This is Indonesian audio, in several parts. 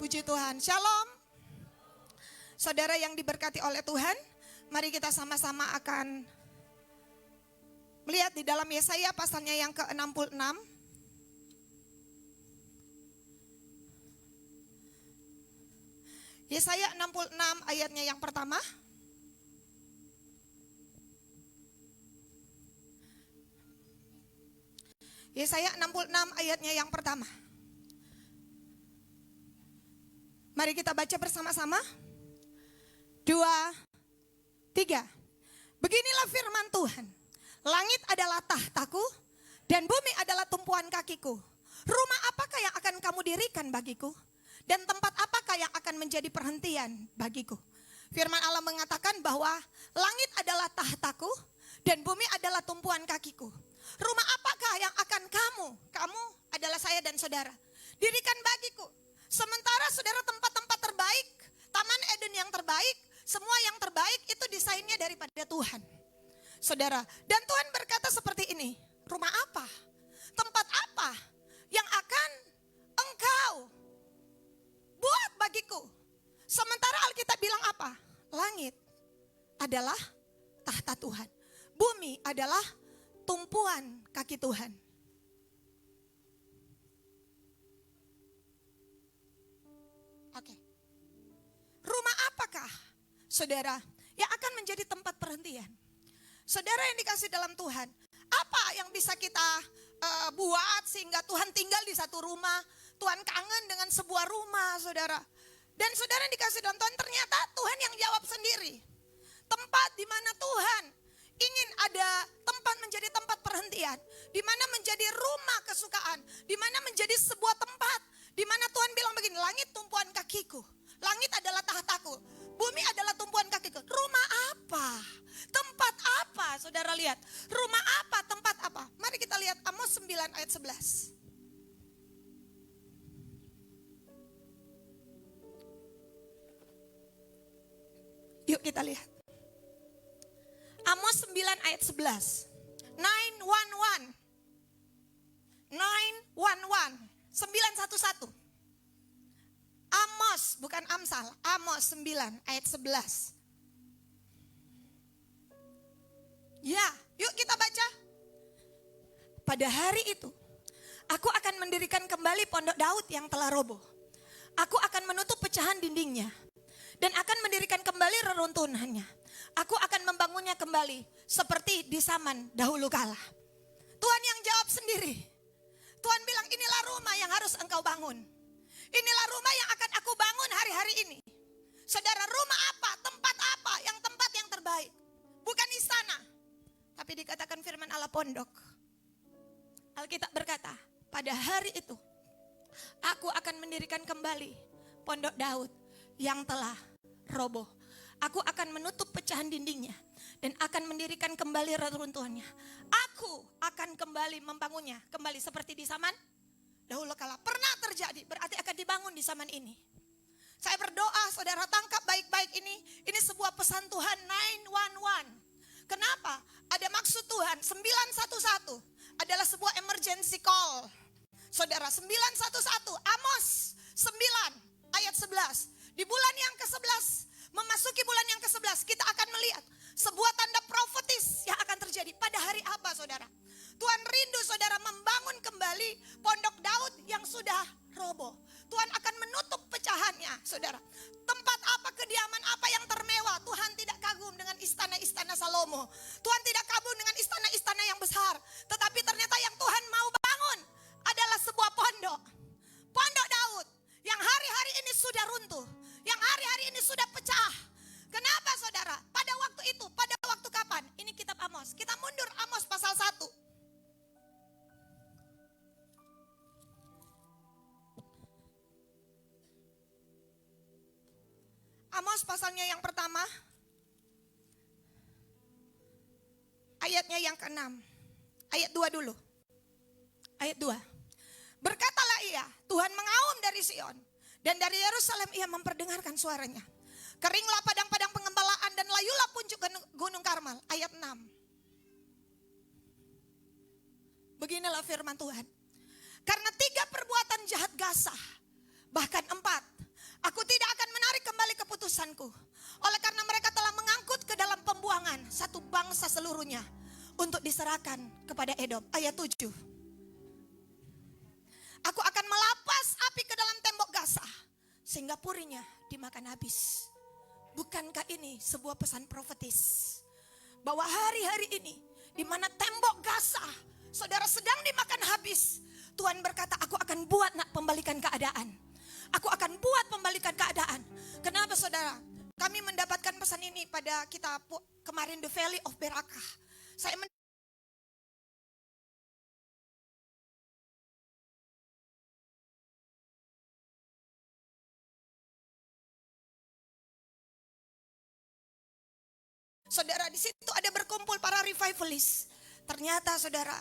Puji Tuhan. Shalom. Saudara yang diberkati oleh Tuhan, mari kita sama-sama akan melihat di dalam Yesaya pasalnya yang ke-66. Yesaya 66 ayatnya yang pertama. Yesaya 66 ayatnya yang pertama. Mari kita baca bersama-sama. 2, 3. Beginilah firman Tuhan. Langit adalah tahtaku dan bumi adalah tumpuan kakiku. Rumah apakah yang akan kamu dirikan bagiku? Dan tempat apakah yang akan menjadi perhentian bagiku? Firman Allah mengatakan bahwa langit adalah tahtaku dan bumi adalah tumpuan kakiku. Rumah apakah yang akan kamu adalah saya dan saudara, dirikan bagiku? Sementara saudara tempat-tempat terbaik, Taman Eden yang terbaik, semua yang terbaik itu desainnya daripada Tuhan. Saudara, dan Tuhan berkata seperti ini, rumah apa? Tempat apa yang akan engkau buat bagiku? Sementara Alkitab bilang apa? Langit adalah tahta Tuhan. Bumi adalah tumpuan kaki Tuhan. Oke. Rumah apakah, saudara, yang akan menjadi tempat perhentian? Saudara yang dikasih dalam Tuhan, apa yang bisa kita buat sehingga Tuhan tinggal di satu rumah? Tuhan kangen dengan sebuah rumah, saudara. Dan saudara yang dikasih dalam Tuhan, ternyata Tuhan yang jawab sendiri. Tempat di mana Tuhan ingin ada tempat menjadi tempat perhentian, di mana menjadi rumah kesukaan, di mana menjadi sebuah tempat, di mana Tuhan bilang begini, langit tumpuan kakiku, langit adalah tahtaku, bumi adalah tumpuan kakiku. Rumah apa? Tempat apa? Saudara lihat, rumah apa? Tempat apa? Mari kita lihat Amos 9 ayat 11. Yuk kita lihat. Amos 9 ayat 11. 911. 911. 911. Amos, bukan Amsal. Amos 9 ayat 11. Ya, yuk kita baca. Pada hari itu, aku akan mendirikan kembali pondok Daud yang telah roboh. Aku akan menutup pecahan dindingnya dan akan mendirikan kembali reruntuhannya. Aku akan membangunnya kembali seperti di zaman dahulu kala. Tuhan yang jawab sendiri. Tuhan bilang, inilah rumah yang harus engkau bangun. Inilah rumah yang akan aku bangun hari-hari ini. Saudara, rumah apa? Tempat apa? Yang tempat yang terbaik. Bukan istana. Tapi dikatakan firman Allah pondok. Alkitab berkata, pada hari itu aku akan mendirikan kembali pondok Daud yang telah roboh. Aku akan menutup pecahan dindingnya dan akan mendirikan kembali reruntuhannya. Aku akan kembali membangunnya kembali seperti di zaman dahulu kala. Pernah terjadi, berarti akan dibangun di zaman ini. Saya berdoa saudara tangkap baik-baik ini. Ini sebuah pesan Tuhan 911. Kenapa? Ada maksud Tuhan. 911 adalah sebuah emergency call. Saudara, 911 Amos 9 ayat 11. Di bulan yang ke-11, memasuki bulan yang ke-11, kita akan melihat sebuah tanda profetis yang akan terjadi. Pada hari apa, saudara? Tuhan rindu saudara membangun kembali pondok Daud yang sudah roboh. Tuhan akan menutup pecahannya, saudara. Tempat apa, kediaman apa yang termewah? Tuhan tidak kagum dengan istana-istana Salomo. Tuhan tidak kagum dengan istana-istana yang besar. Tetapi ternyata yang Tuhan mau bangun adalah sebuah pondok. Pondok Daud yang hari-hari ini sudah runtuh. Yang hari-hari ini sudah pecah. Kenapa, saudara? Pada waktu itu, pada waktu kapan? Ini kitab Amos. Kita mundur Amos pasal 1. Amos pasalnya yang pertama, ayatnya yang ke-6. Ayat 2 dulu. Ayat 2. Berkatalah ia, Tuhan mengaum dari Sion, dan dari Yerusalem ia memperdengarkan suaranya. Keringlah padang-padang pengembalaan dan layulah puncak gunung Karmel. Ayat 6. Beginilah firman Tuhan. Karena 3 perbuatan jahat Gasah, bahkan 4, Aku tidak akan menarik kembali keputusanku. Oleh karena mereka telah mengangkut ke dalam pembuangan satu bangsa seluruhnya untuk diserahkan kepada Edom. Ayat 7. Aku akan melapas api ke dalam tembok Gaza sehingga purinya dimakan habis. Bukankah ini sebuah pesan profetis? Bahwa hari-hari ini di mana tembok Gaza saudara sedang dimakan habis, Tuhan berkata, aku akan buat nak pembalikan keadaan. Aku akan buat pembalikan keadaan. Kenapa saudara? Kami mendapatkan pesan ini pada kita kemarin, The Valley of Berakah. Saya saudara, di situ ada berkumpul para revivalist. Ternyata saudara,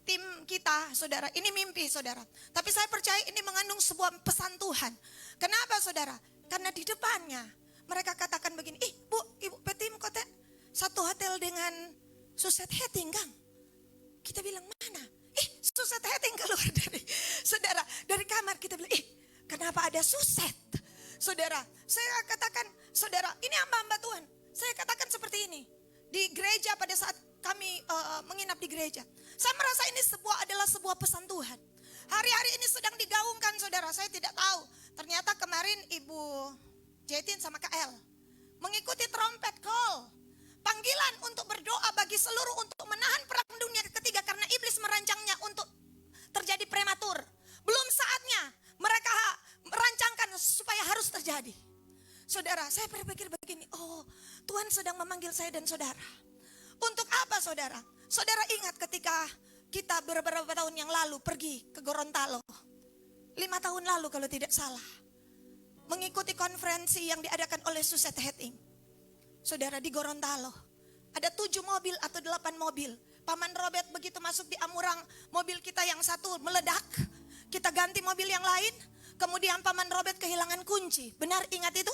tim kita saudara, ini mimpi saudara. Tapi saya percaya ini mengandung sebuah pesan Tuhan. Kenapa saudara? Karena di depannya mereka katakan begini, bu, ibu Petim kote satu hotel dengan Suset Heting Kang. Kita bilang mana? Suset Heting keluar dari saudara, dari kamar. Kita bilang, kenapa ada Suset? Saudara, saya katakan, saudara, ini hamba-hamba Tuhan. Saya katakan seperti ini, di gereja pada saat kami menginap di gereja. Saya merasa ini adalah sebuah pesan Tuhan. Hari-hari ini sedang digaungkan saudara, saya tidak tahu. Ternyata kemarin Ibu Jetin sama KL mengikuti trompet call. Panggilan untuk berdoa bagi seluruh untuk menahan perang dunia ketiga karena iblis merancangnya untuk terjadi prematur. Belum saatnya mereka merancangkan supaya harus terjadi. Saudara, saya berpikir begini, Tuhan sedang memanggil saya dan saudara. Untuk apa saudara? Saudara ingat ketika kita beberapa tahun yang lalu pergi ke Gorontalo. 5 tahun lalu kalau tidak salah. Mengikuti konferensi yang diadakan oleh Suset Heting. Saudara, di Gorontalo ada 7 mobil atau 8 mobil. Paman Robert begitu masuk di Amurang, mobil kita yang satu meledak. Kita ganti mobil yang lain. Kemudian Paman Robert kehilangan kunci. Benar ingat itu?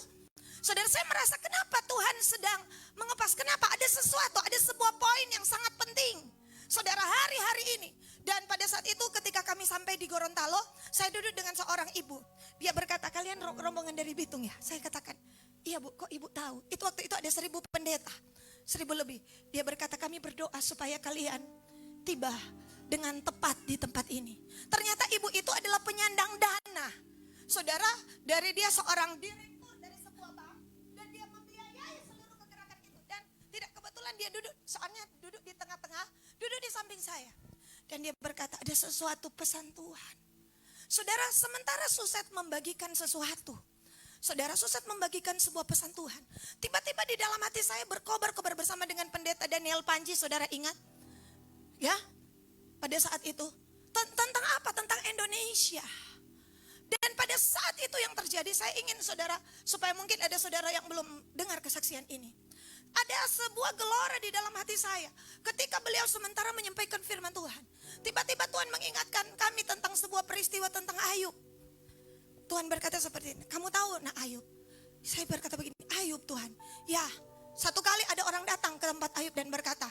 Saudara, saya merasa kenapa Tuhan sedang mengepas, kenapa ada sesuatu, ada sebuah poin yang sangat penting. Saudara, hari-hari ini, dan pada saat itu ketika kami sampai di Gorontalo, saya duduk dengan seorang ibu. Dia berkata, kalian rombongan dari Bitung ya? Saya katakan, iya bu, kok ibu tahu? Itu waktu itu ada 1000 pendeta, 1000 lebih. Dia berkata, kami berdoa supaya kalian tiba dengan tepat di tempat ini. Ternyata ibu itu adalah penyandang dana. Saudara, dari dia seorang direktur dari sebuah bank, dan dia membiayai seluruh kegerakan itu. Dan tidak kebetulan dia duduk, soalnya duduk di tengah-tengah, duduk di samping saya. Dan dia berkata, ada sesuatu pesan Tuhan. Saudara, sementara Suset membagikan sesuatu, saudara, Suset membagikan sebuah pesan Tuhan. Tiba-tiba di dalam hati saya berkobar-kobar bersama dengan pendeta Daniel Panji, saudara ingat? Ya, pada saat itu. Tentang apa? Tentang Indonesia. Dan pada saat itu yang terjadi, saya ingin saudara, supaya mungkin ada saudara yang belum dengar kesaksian ini. Ada sebuah gelora di dalam hati saya. Ketika beliau sementara menyampaikan firman Tuhan. Tiba-tiba Tuhan mengingatkan kami tentang sebuah peristiwa tentang Ayub. Tuhan berkata seperti ini, kamu tahu nak Ayub? Saya berkata begini, Ayub Tuhan. Ya, satu kali ada orang datang ke tempat Ayub dan berkata,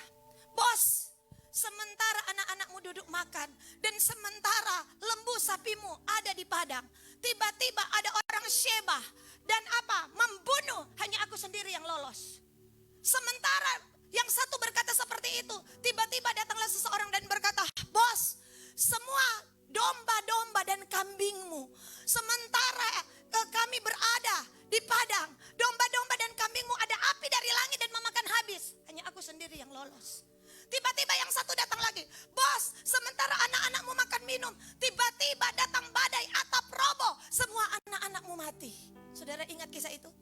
bos, sementara anak-anakmu duduk makan dan sementara lembu sapimu ada di padang, tiba-tiba ada orang Sheba dan membunuh, hanya aku sendiri yang lolos. Sementara yang satu berkata seperti itu, tiba-tiba datanglah seseorang dan berkata, bos, semua domba-domba dan kambingmu, sementara kami berada di padang, domba-domba dan kambingmu ada api dari langit dan memakan habis, hanya aku sendiri yang lolos. Tiba-tiba yang satu datang lagi, bos, sementara anak-anakmu makan minum, tiba-tiba datang badai atap roboh, semua anak-anakmu mati. Saudara ingat kisah itu?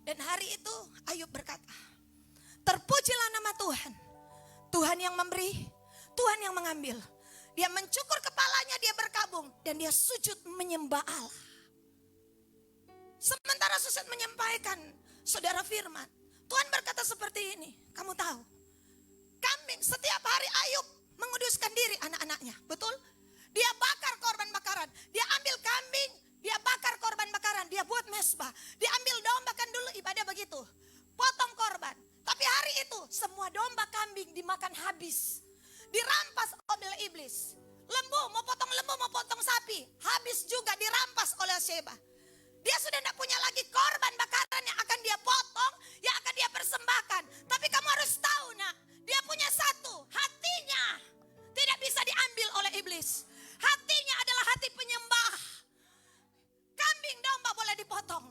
Dan hari itu Ayub berkata, terpujilah nama Tuhan, Tuhan yang memberi, Tuhan yang mengambil. Dia mencukur kepalanya, dia berkabung, dan dia sujud menyembah Allah. Sementara Suset menyampaikan, saudara firman, Tuhan berkata seperti ini, kamu tahu, kambing setiap hari Ayub menguduskan diri anak-anaknya, betul? Dia bakar korban bakaran, dia ambil kambing, dia bakar korban bakaran, dia buat mesbah, dia ambil domba, kan dulu ibadah begitu, potong korban. Tapi hari itu semua domba kambing dimakan habis, dirampas oleh iblis. Lembu, mau potong sapi, habis juga dirampas oleh Sheba. Dia sudah tidak punya lagi korban bakaran yang akan dia potong, yang akan dia persembahkan. Tapi kamu harus tahu nak, dia punya satu, hatinya tidak bisa diambil oleh iblis. Hatinya adalah hati penyembah. Kambing domba boleh dipotong.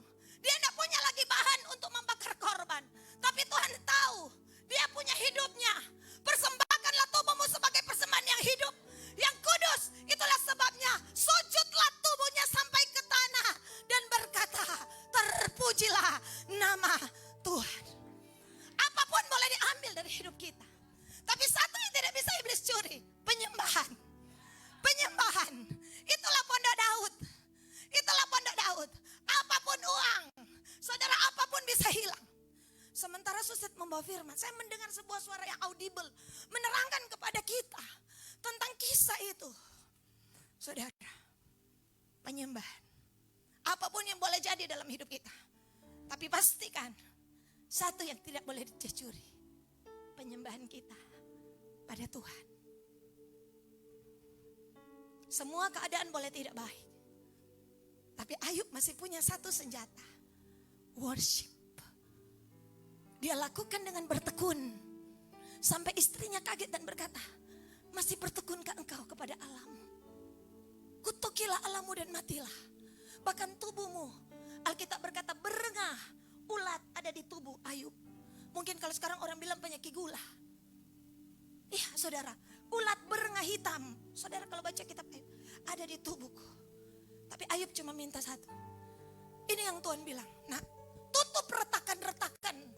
Dia tidak punya lagi bahan untuk membakar korban. Tapi Tuhan tahu, dia punya hidupnya. Persembahkanlah tubuhmu sebagai persembahan yang hidup, yang kudus. Itulah sebabnya sujudlah tubuhnya sampai ke tanah dan berkata, terpujilah nama Tuhan. Apapun boleh diambil dari hidup kita, tapi satu yang tidak bisa iblis curi, penyembahan. Penyembahan. Itulah pondok Daud. Itulah pondok Daud. Apapun uang, saudara, apapun bisa hilang. Sementara Suset membawa firman, saya mendengar sebuah suara yang audible menerangkan kepada kita tentang kisah itu. Saudara, penyembahan. Apapun yang boleh jadi dalam hidup kita, tapi pastikan satu yang tidak boleh dicuri, penyembahan kita pada Tuhan. Semua keadaan boleh tidak baik, tapi Ayub masih punya satu senjata, worship. Dia lakukan dengan bertekun. Sampai istrinya kaget dan berkata, masih bertekunkah engkau kepada Allahmu? Kutukilah Allahmu dan matilah. Bahkan tubuhmu, Alkitab berkata berengah, ulat ada di tubuh Ayub. Mungkin kalau sekarang orang bilang penyakit gula. Iya saudara, ulat berengah hitam. Saudara kalau baca kitab Ayub, ada di tubuhku. Tapi Ayub cuma minta satu. Ini yang Tuhan bilang, nah tutup retakan-retakan.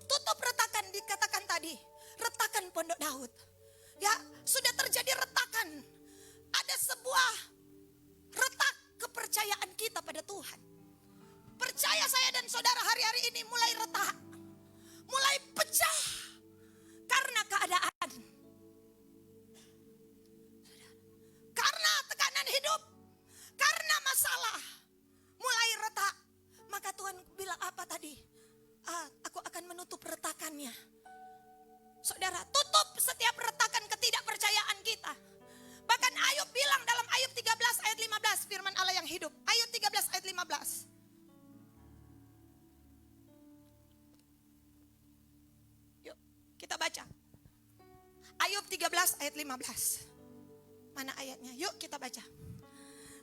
Tutup retakan, dikatakan tadi, retakan pondok Daud. Ya, sudah terjadi retakan. Ada sebuah retak kepercayaan kita pada Tuhan. Percaya saya dan saudara hari-hari ini mulai retak. Mulai pecah karena keadaan. Karena tekanan hidup. Karena masalah. Mulai retak. Maka Tuhan bilang apa tadi? Aku akan menutup retakannya. Saudara, tutup setiap retakan ketidakpercayaan kita. Bahkan Ayub bilang dalam Ayub 13 ayat 15, firman Allah yang hidup. Ayub 13 ayat 15. Yuk, kita baca. Ayub 13 ayat 15. Mana ayatnya? Yuk kita baca.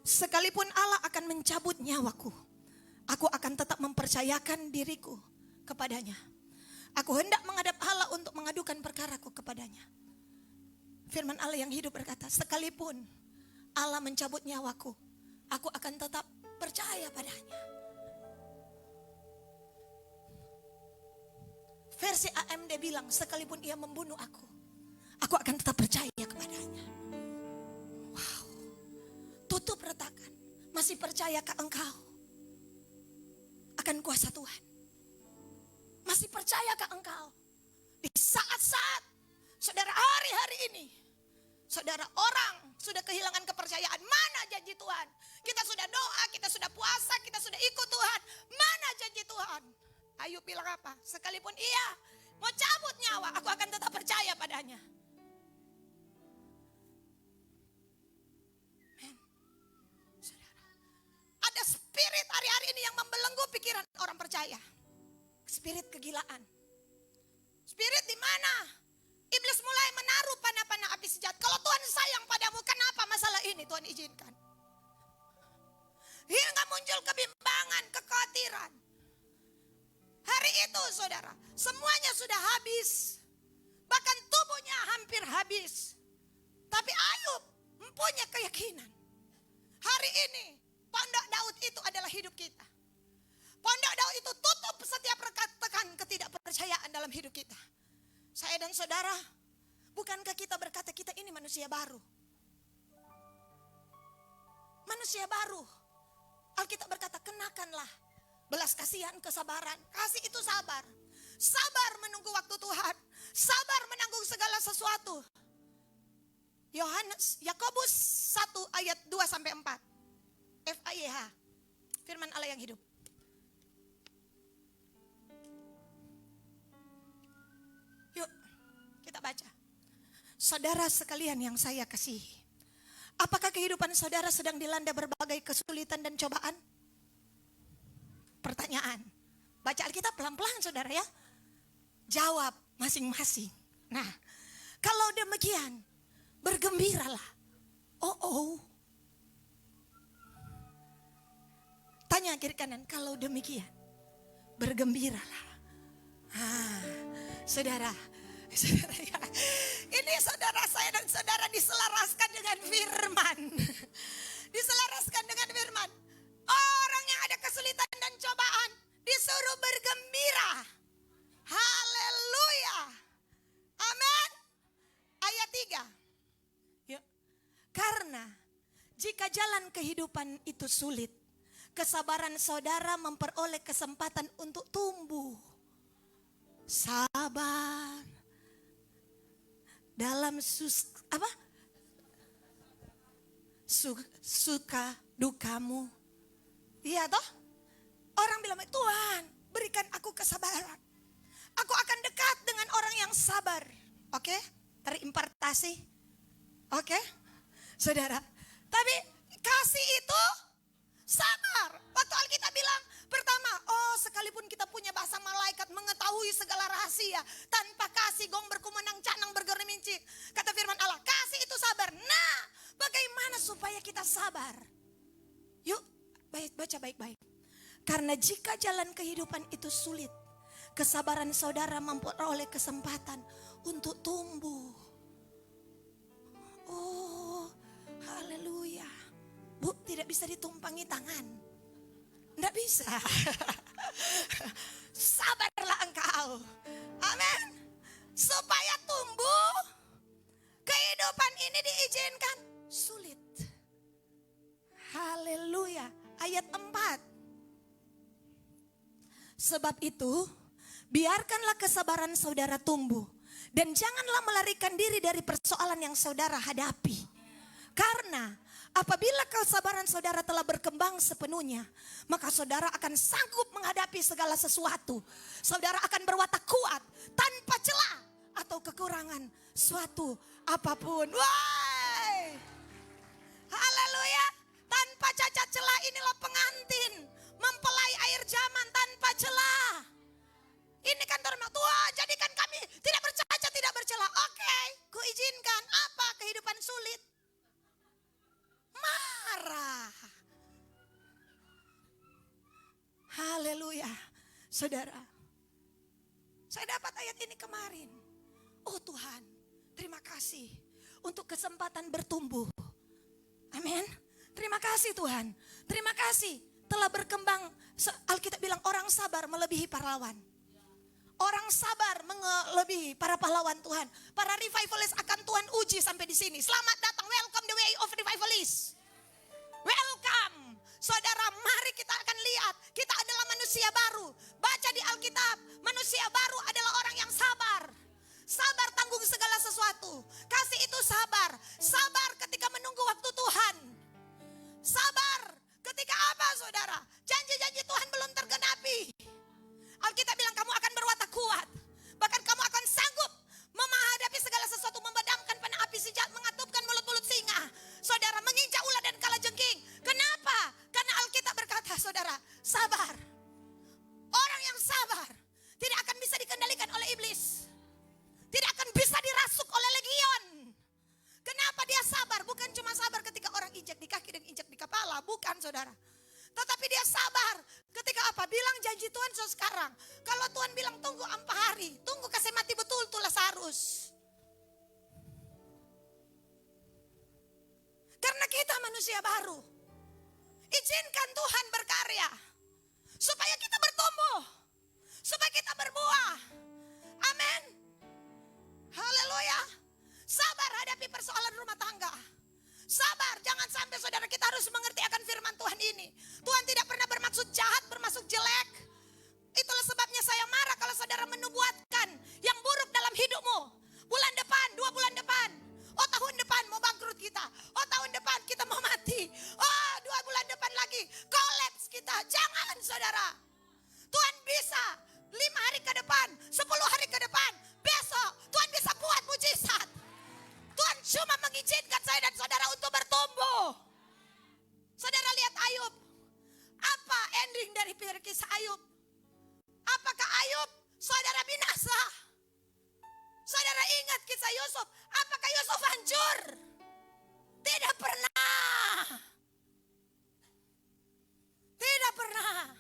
Sekalipun Allah akan mencabut nyawaku, aku akan tetap mempercayakan diriku kepadanya. Aku hendak menghadap Allah untuk mengadukan perkaraku kepadanya. Firman Allah yang hidup berkata, sekalipun Allah mencabut nyawaku, aku akan tetap percaya padanya. Versi AMD bilang, sekalipun ia membunuh aku akan tetap percaya kepadanya. Wow. Tutup retakan. Masih percayakah engkau akan kuasa Tuhan? Masih percayakah engkau di saat-saat saudara hari-hari ini, saudara orang sudah kehilangan kepercayaan? Mana janji Tuhan? Kita sudah doa, kita sudah puasa, kita sudah ikut Tuhan. Mana janji Tuhan? Ayub bilang apa? Sekalipun ia mau cabut nyawa, aku akan tetap percaya padanya. Men, saudara, ada spirit hari-hari ini yang membelenggu pikiran orang percaya. Spirit kegilaan. Spirit di mana iblis mulai menaruh panah-panah api sejat. Kalau Tuhan sayang padamu, kenapa masalah ini Tuhan izinkan? Hingga muncul kebimbangan, kekhawatiran. Hari itu saudara, semuanya sudah habis. Bahkan tubuhnya hampir habis. Tapi Ayub mempunyai keyakinan. Hari ini pondok Daud itu adalah hidup kita. Pondok Daud itu tutup setiap retak-retak ketidakpercayaan dalam hidup kita. Saya dan saudara, bukankah kita berkata kita ini manusia baru? Manusia baru. Alkitab berkata, kenakanlah belas kasihan, kesabaran. Kasih itu sabar. Sabar menunggu waktu Tuhan. Sabar menanggung segala sesuatu. Yakobus 1 ayat 2 sampai 4. FAYH. Firman Allah yang hidup. Yuk, kita baca. Saudara sekalian yang saya kasihi, apakah kehidupan saudara sedang dilanda berbagai kesulitan dan cobaan? pertanyaan. Baca Alkitab pelan-pelan saudara ya. Jawab masing-masing. Nah, kalau demikian, bergembiralah. Oh. Tanya kiri kanan, kalau demikian, bergembiralah. Saudara ya, ini saudara saya dan saudara diselaraskan dengan firman. Diselaraskan dengan firman. Orang yang ada kesulitan dan cobaan disuruh bergembira. Haleluya. Amin. Ayat 3. Yuk. Karena jika jalan kehidupan itu sulit, kesabaran saudara memperoleh kesempatan untuk tumbuh. Sabar dalam suka dukamu. Iya toh? Orang bilang, Tuhan berikan aku kesabaran. Aku akan dekat dengan orang yang sabar. Oke? Terimpartasi. Oke? Saudara. Tapi kasih itu sabar. Waktu Alkitab bilang pertama, sekalipun kita punya bahasa malaikat, mengetahui segala rahasia, tanpa kasih gong berkumenang canang bergerincing. Kata firman Allah, kasih itu sabar. Nah, bagaimana supaya kita sabar? Yuk, baca baik-baik. Karena jika jalan kehidupan itu sulit, kesabaran saudara memperoleh kesempatan untuk tumbuh. Oh, haleluya. Bu, tidak bisa ditumpangi tangan. Tidak bisa. Sabarlah engkau. Amin. Supaya tumbuh, kehidupan ini diizinkan sulit. Haleluya. Ayat 4. Sebab itu, biarkanlah kesabaran saudara tumbuh. Dan janganlah melarikan diri dari persoalan yang saudara hadapi. Karena apabila kesabaran saudara telah berkembang sepenuhnya, maka saudara akan sanggup menghadapi segala sesuatu. Saudara akan berwatak kuat tanpa celah atau kekurangan suatu apapun. Woi! Haleluya! Tanpa cacat celah, inilah pengantin mempelai air zaman tanpa celah. Ini kan firman Tuhan, jadikan kami tidak bercacat, tidak bercelah. Oke, kuizinkan. Apa kehidupan sulit? Marah. Haleluya. Saudara, saya dapat ayat ini kemarin. Oh Tuhan, terima kasih untuk kesempatan bertumbuh. Amin. Terima kasih Tuhan. Terima kasih telah berkembang. Alkitab bilang orang sabar melebihi pahlawan. Orang sabar melebihi para pahlawan Tuhan. Para revivalist akan Tuhan uji sampai di sini. Selamat datang, welcome the way of revivalist. Welcome. Saudara, mari kita akan lihat. Kita adalah manusia baru. Baca di Alkitab, manusia baru adalah orang yang sabar. Sabar tanggung segala sesuatu. Kasih itu sabar. Sabar ketika menunggu waktu Tuhan. Sabar ketika apa saudara? Janji-janji Tuhan belum tergenapi. Alkitab bilang kamu akan berwatak kuat. Bahkan kamu akan sanggup menghadapi segala sesuatu. Memadamkan panah api si jahat, mengatupkan mulut-mulut singa. Saudara, menginjak ular dan kalajengking. Kenapa? Karena Alkitab berkata saudara, sabar. Orang yang sabar tidak akan bisa dikendalikan oleh iblis. Tidak akan bisa dirasuk oleh legion. Kenapa dia sabar? Bukan cuma sabar ketika orang injak di kaki dan injak di kepala. Bukan saudara. Tetapi dia sabar ketika apa? Bilang janji Tuhan sekarang. Kalau Tuhan bilang tunggu 4 hari. Tunggu kasih mati betul tuh Lazarus. Karena kita manusia baru. Izinkan Tuhan berkarya. Supaya kita bertumbuh. Supaya kita berbuah. Amin. Haleluya. Sabar hadapi persoalan rumah tangga. Sabar, jangan sampai saudara kita harus mengerti akan firman Tuhan ini. Tuhan tidak pernah bermaksud jahat, bermaksud jelek. Itulah sebabnya saya marah kalau saudara menubuatkan yang buruk dalam hidupmu. Bulan depan, 2 bulan depan. Oh tahun depan mau bangkrut kita. Oh tahun depan kita mau mati. Oh 2 bulan depan lagi kolaps kita. Jangan saudara. Tuhan bisa 5 hari ke depan, 10 hari ke depan. Besok Tuhan bisa buat mujizat. Tuhan cuma mengizinkan saya dan saudara untuk bertumbuh. Saudara lihat Ayub. masa Yusuf. Apakah Yusuf hancur? Tidak pernah. Tidak pernah.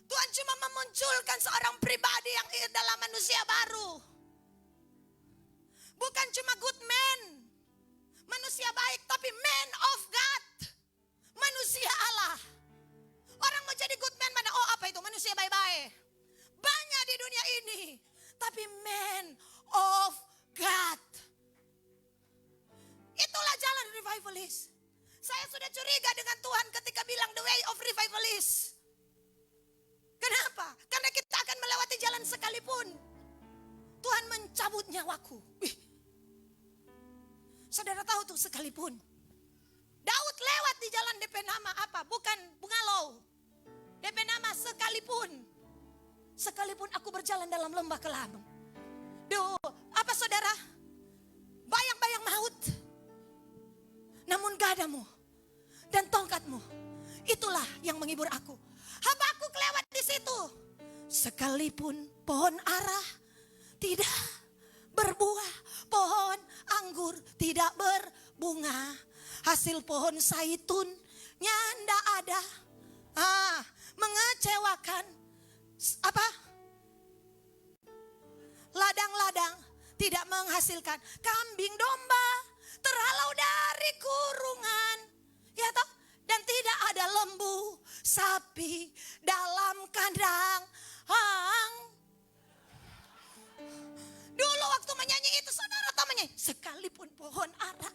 Tuhan cuma memunculkan seorang pribadi yang adalah manusia baru. Bukan cuma good man, manusia baik, tapi man of God, manusia Allah. Orang mau jadi good man mana? Oh apa itu? Manusia baik-baik. Banyak di dunia ini. Tapi man of God. Itulah jalan revivalist. Saya sudah curiga dengan Tuhan ketika bilang the way of revivalist. Kenapa? Karena kita akan melewati jalan sekalipun Tuhan mencabut nyawaku. Saudara tahu tuh sekalipun. Daud lewat di jalan DP nama apa? Bukan bungalow. DP nama sekalipun. Sekalipun aku berjalan dalam lembah kelam. Duh, apa saudara? Bayang-bayang maut. Namun gadamu dan tongkatmu, itulah yang menghibur aku. Habakuk lewat di situ. Sekalipun pohon ara tidak berbuah, pohon anggur tidak berbunga, hasil pohon zaitunnya ndak ada. Mengecewakan. Apa? Ladang-ladang tidak menghasilkan. Kambing domba terhalau dari kurungan. Ya toh? Dan tidak ada lembu, sapi dalam kandang. Dulu waktu menyanyi itu saudara tahu menyanyi. Sekalipun pohon ara,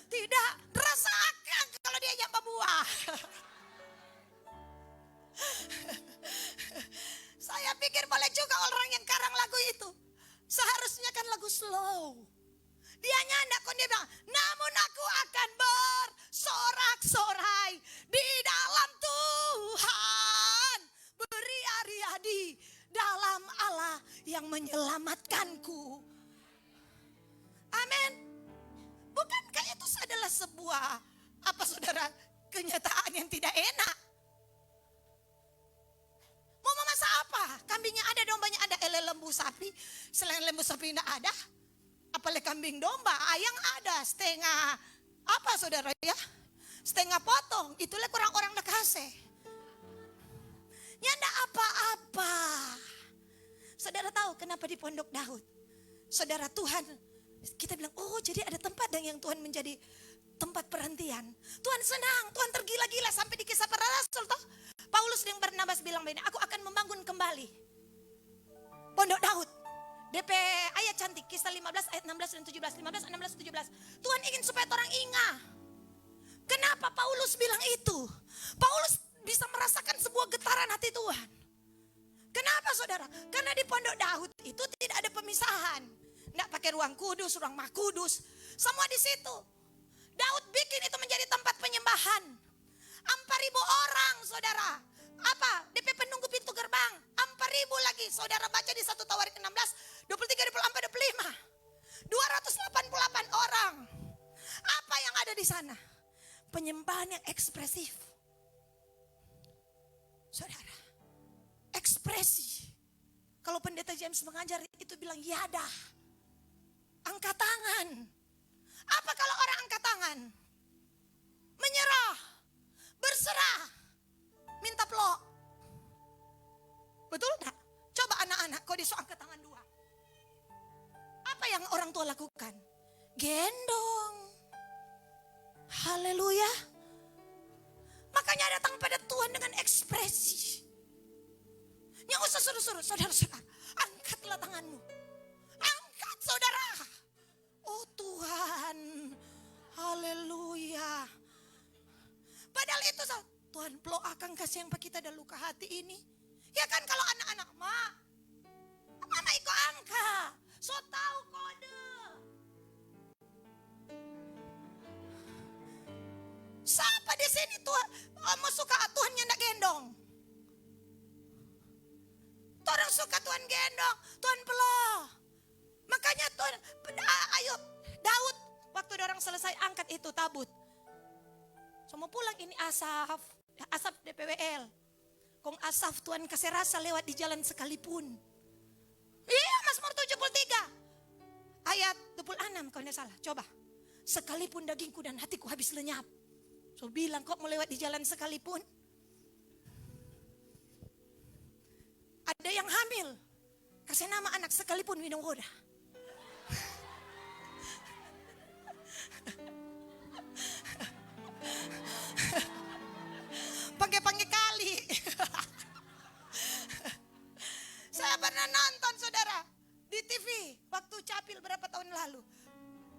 tidak rasakan kalau dia yang berbuah. Saya pikir boleh juga orang yang karang lagu itu. Seharusnya kan lagu slow. Dia nyandak dia bilang, namun aku akan bersorak-sorai di dalam Tuhan. Beria-ria di dalam Allah yang menyelamatkanku. Amin. Bukankah itu adalah sebuah apa saudara, kenyataan yang tidak enak? Mau memasak apa? Kambingnya ada, dombanya ada, lembu sapi. Selain lembu sapi tidak ada. Apalagi kambing domba, ayam ada, setengah apa saudara ya? Setengah potong, itulah kurang orang nak kasih. Nyanda apa-apa. Saudara tahu kenapa di Pondok Daud? Saudara Tuhan, kita bilang, oh jadi ada tempat yang Tuhan menjadi tempat perhentian. Tuhan senang, Tuhan tergila-gila sampai di Kisah Para Rasul toh. Paulus dan Barnabas bilang begini, aku akan membangun kembali Pondok Daud. DP ayat cantik, Kisah 15 ayat 16 dan 17. 15, 16, 17. Tuhan ingin supaya orang ingat. Kenapa Paulus bilang itu? Paulus bisa merasakan sebuah getaran hati Tuhan. Kenapa saudara? Karena di Pondok Daud itu tidak ada pemisahan. Tidak pakai ruang kudus, ruang Maha Kudus. Semua di situ. Daud bikin itu menjadi tempat penyembahan. 4.000 orang saudara. Apa? DP penunggu pintu gerbang. 4.000 lagi. Saudara baca di 1 Tawarik 16, 23, 24, 25. 288 orang. Apa yang ada di sana? Penyembahan yang ekspresif. Saudara, ekspresi. Kalau pendeta James mengajar itu bilang yada. Angkat tangan. Apa kalau orang angkat tangan? Menyerah. Berserah. Minta peluk. Betul enggak? Coba anak-anak kau disuruh angkat tangan 2. Apa yang orang tua lakukan? Gendong. Haleluya. Makanya datang pada Tuhan dengan ekspresi. Yang usah suruh-suruh, saudara-saudara, angkatlah tanganmu. Angkat saudara. Oh Tuhan, haleluya. Padahal itu Tuhan peluk akan kasih yang kita ada luka hati ini. Ya kan kalau anak-anak, mama ikut angka, so tahu kode. Siapa di sini Tuhan mau suka Tuhan yang nak gendong? Orang suka Tuhan gendong, Tuhan peluk. Makanya Tuhan, ayo Daud waktu orang selesai angkat itu tabut. Semua pulang ini Asaf DPWL. Kong Asaf Tuhan kasih rasa lewat di jalan sekalipun. Iya Mazmur 73 ayat 6 kalau tidak salah. Coba. Sekalipun dagingku dan hatiku habis lenyap. So bilang kok melewat di jalan sekalipun. Ada yang hamil. Kasih nama anak sekalipun minum soda. Panggil-panggil kali. Saya pernah nonton saudara di TV waktu capil berapa tahun lalu.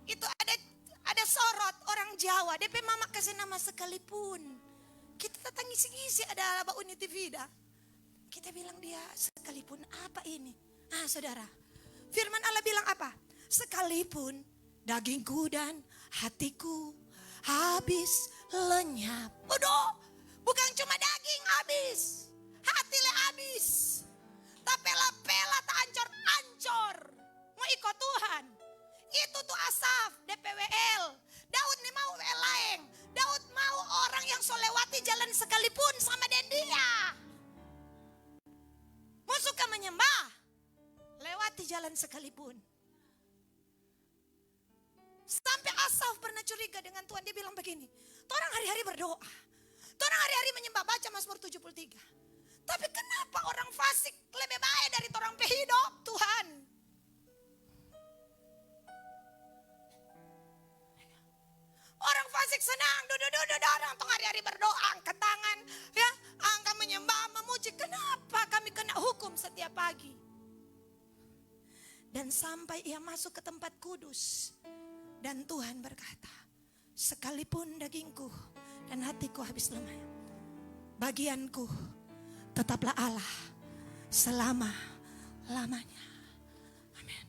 Itu ada sorot orang Jawa, DP mama kasih nama sekalipun. Kita datang ngisi-ngisi ada Mbak Uni TV dah. Kita bilang dia sekalipun apa ini? Saudara, firman Allah bilang apa? Sekalipun dagingku dan hatiku habis lenyap. Waduh, bukan cuma daging habis, hati le habis. Tapela-pela tak ancor-ancor. Mau ikut Tuhan. Itu tuh Asaf, DPWL. Daud nih mau WL lain. Daud mau orang yang solewati jalan sekalipun sama den dia. Mau suka menyembah, lewati jalan sekalipun. Sampai Asaf pernah curiga dengan Tuhan. Dia bilang begini, orang hari-hari berdoa, orang hari-hari menyembah, baca Mazmur 73. Tapi kenapa orang fasik lebih baik dari orang pehidup Tuhan? Orang fasik senang, duduk orang tong hari-hari berdoa, angkat tangan, ya, angkat menyembah, memuji. Kenapa kami kena hukum setiap pagi? Dan sampai ia masuk ke tempat kudus, dan Tuhan berkata, sekalipun dagingku dan hatiku habis lemah, bagianku tetaplah Allah selama-lamanya. Amin.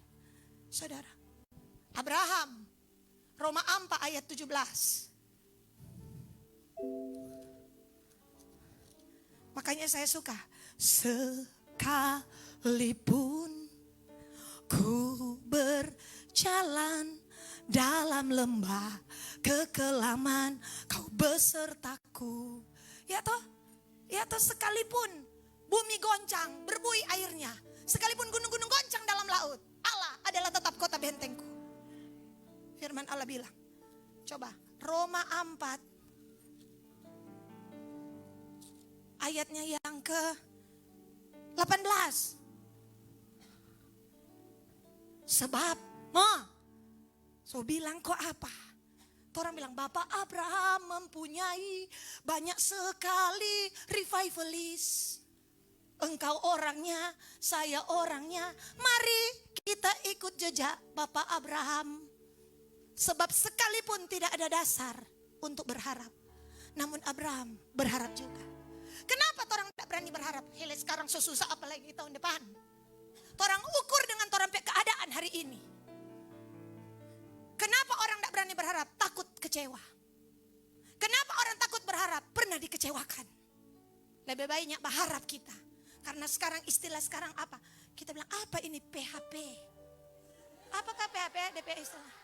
Saudara, Abraham, Roma 4 ayat 17. Makanya saya suka. Sekalipun ku berjalan dalam lembah kekelaman, kau besertaku. Ya toh sekalipun bumi goncang, berbuih airnya, sekalipun gunung-gunung goncang dalam laut, Allah adalah tetap kota bentengku. Firman Allah bilang, coba Roma 4 ayatnya yang ke 18. Sebab so bilang kok apa? Orang bilang Bapak Abraham mempunyai banyak sekali revivalis. Engkau orangnya, saya orangnya. Mari kita ikut jejak Bapak Abraham. Sebab sekalipun tidak ada dasar untuk berharap, namun Abraham berharap juga. Kenapa orang tidak berani berharap? Hele sekarang susah apalagi tahun depan. Orang ukur dengan orang keadaan hari ini. Kenapa orang tidak berani berharap? Takut kecewa. Kenapa orang takut berharap? Pernah dikecewakan. Lebih baiknya berharap kita. Karena sekarang istilah sekarang apa? Kita bilang apa ini PHP? Apakah PHP? DP istilah.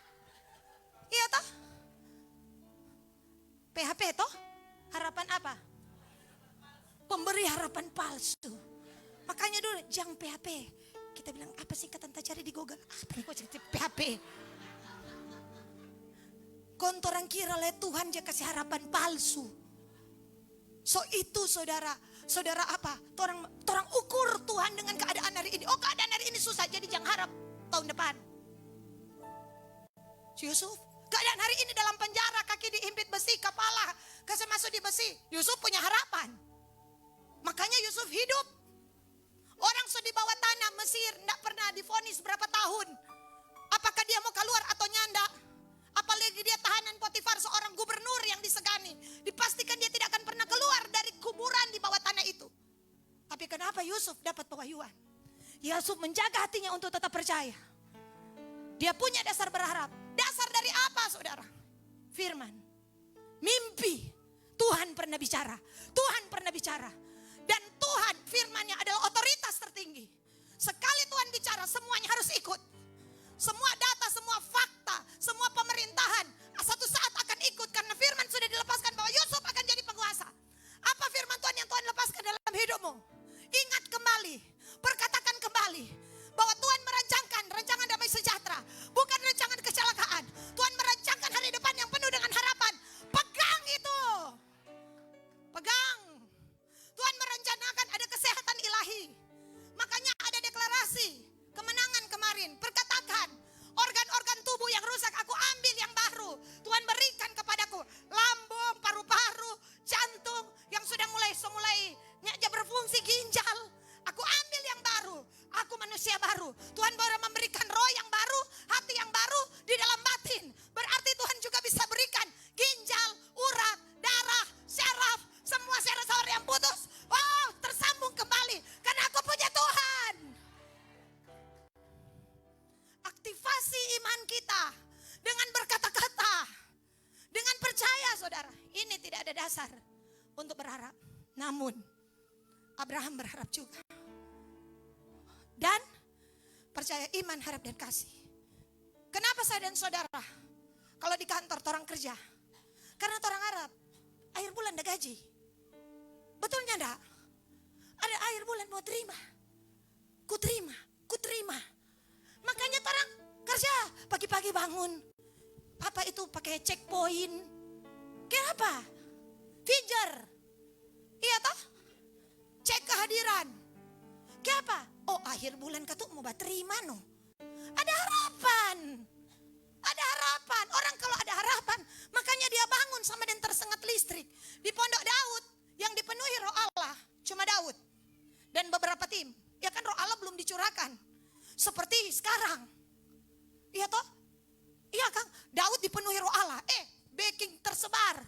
Iya toh? PHP toh? Harapan apa? Pemberi harapan palsu. Makanya dulu jangan PHP. Kita bilang apa sih kata cari di Google? Apa nih kok PHP? Kontoran kira oleh Tuhan dia kasih harapan palsu. So itu saudara apa? Orang ukur Tuhan dengan keadaan hari ini. Oh keadaan hari ini susah jadi jangan harap tahun depan. Yusuf, keadaan hari ini dalam penjara, kaki diimpit besi, kepala kasih masuk di besi. Yusuf punya harapan. Makanya Yusuf hidup. Orang sudah di bawah tanah Mesir, tidak pernah divonis berapa tahun. Apakah dia mau keluar atau nyanda? Apalagi dia tahanan Potifar, seorang gubernur yang disegani. Dipastikan dia tidak akan pernah keluar dari kuburan di bawah tanah itu. Tapi kenapa Yusuf dapat pewahyuan? Yusuf menjaga hatinya untuk tetap percaya. Dia punya dasar berharap. Dasar dari apa saudara? Firman. Mimpi. Tuhan pernah bicara. Tuhan pernah bicara. Dan Tuhan firmannya adalah otoritas tertinggi. Sekali Tuhan bicara semuanya harus ikut. Semua data, semua fakta, semua pemerintahan satu saat akan ikut karena firman sudah dilepaskan bahwa Yusuf akan jadi penguasa. Apa firman Tuhan yang Tuhan lepaskan dalam hidupmu? Ingat kembali, perkatakan kembali bahwa Tuhan merancangkan rancangan damai sejahtera, bukan rancangan kecelakaan. dasar untuk berharap. Namun Abraham berharap juga. Dan percaya, iman, harap, dan kasih. Kenapa saya dan saudara kalau di kantor orang kerja? Karena orang Arab akhir bulan ada gaji. Betulnya enggak? Ada akhir bulan mau terima. Ku terima. Makanya orang kerja pagi-pagi bangun. Apa itu pakai checkpoint? Kenapa? Fijar. Iya toh? Cek kehadiran. Kenapa? Oh, akhir bulan katu mau terima no. Ada harapan. Ada harapan. Orang kalau ada harapan, makanya dia bangun sama dan tersengat listrik. Di Pondok Daud yang dipenuhi roh Allah cuma Daud dan beberapa tim. Ya kan roh Allah belum dicurahkan. Seperti sekarang. Iya toh? Iya kan? Daud dipenuhi roh Allah. Backing tersebar.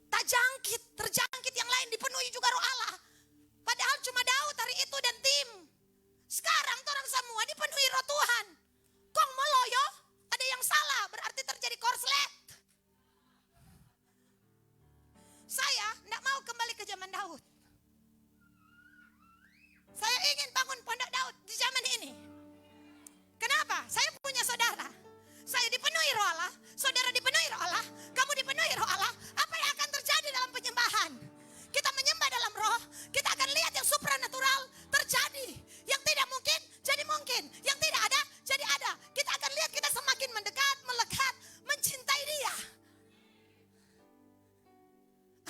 Terjangkit yang lain dipenuhi juga roh Allah. Padahal cuma Daud hari itu dan tim. Sekarang orang semua dipenuhi roh Tuhan. Kong meloyo, ada yang salah, berarti terjadi korslet. Saya tidak mau kembali ke zaman Daud. Saya ingin bangun Pondok Daud di zaman ini. Kenapa? Saya punya saudara. Saya dipenuhi roh Allah, saudara dipenuhi roh Allah, kamu dipenuhi roh Allah. Apa yang akan terjadi dalam penyembahan? Kita menyembah dalam roh, kita akan lihat yang supranatural terjadi. Yang tidak mungkin jadi mungkin, yang tidak ada jadi ada. Kita akan lihat kita semakin mendekat, melekat, mencintai Dia.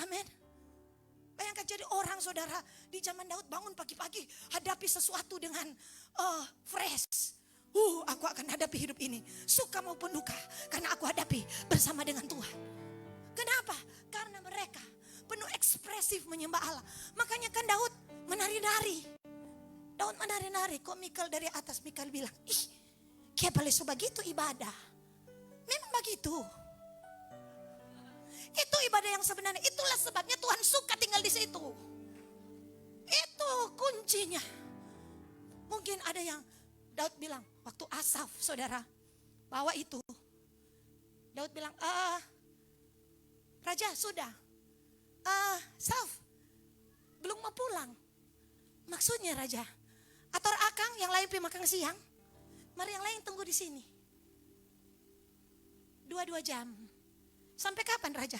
Amin. Bayangkan jadi orang saudara di zaman Daud bangun pagi-pagi hadapi sesuatu dengan fresh. Aku akan hadapi hidup ini, suka maupun duka, karena aku hadapi bersama dengan Tuhan. Kenapa? Karena mereka penuh ekspresif menyembah Allah. Makanya kan Daud menari-nari. Daud menari-nari. Kok Mikal dari atas, Mikal bilang, kayak boleh begitu ibadah. Memang begitu. Itu ibadah yang sebenarnya. Itulah sebabnya Tuhan suka tinggal di situ. Itu kuncinya. Mungkin ada yang Daud bilang, waktu Asaf saudara bawa itu, Daud bilang, Raja sudah, Asaf belum mau pulang. Maksudnya Raja, ator akang yang lain pergi makan siang, mari yang lain tunggu di sini. 2 jam. Sampai kapan Raja?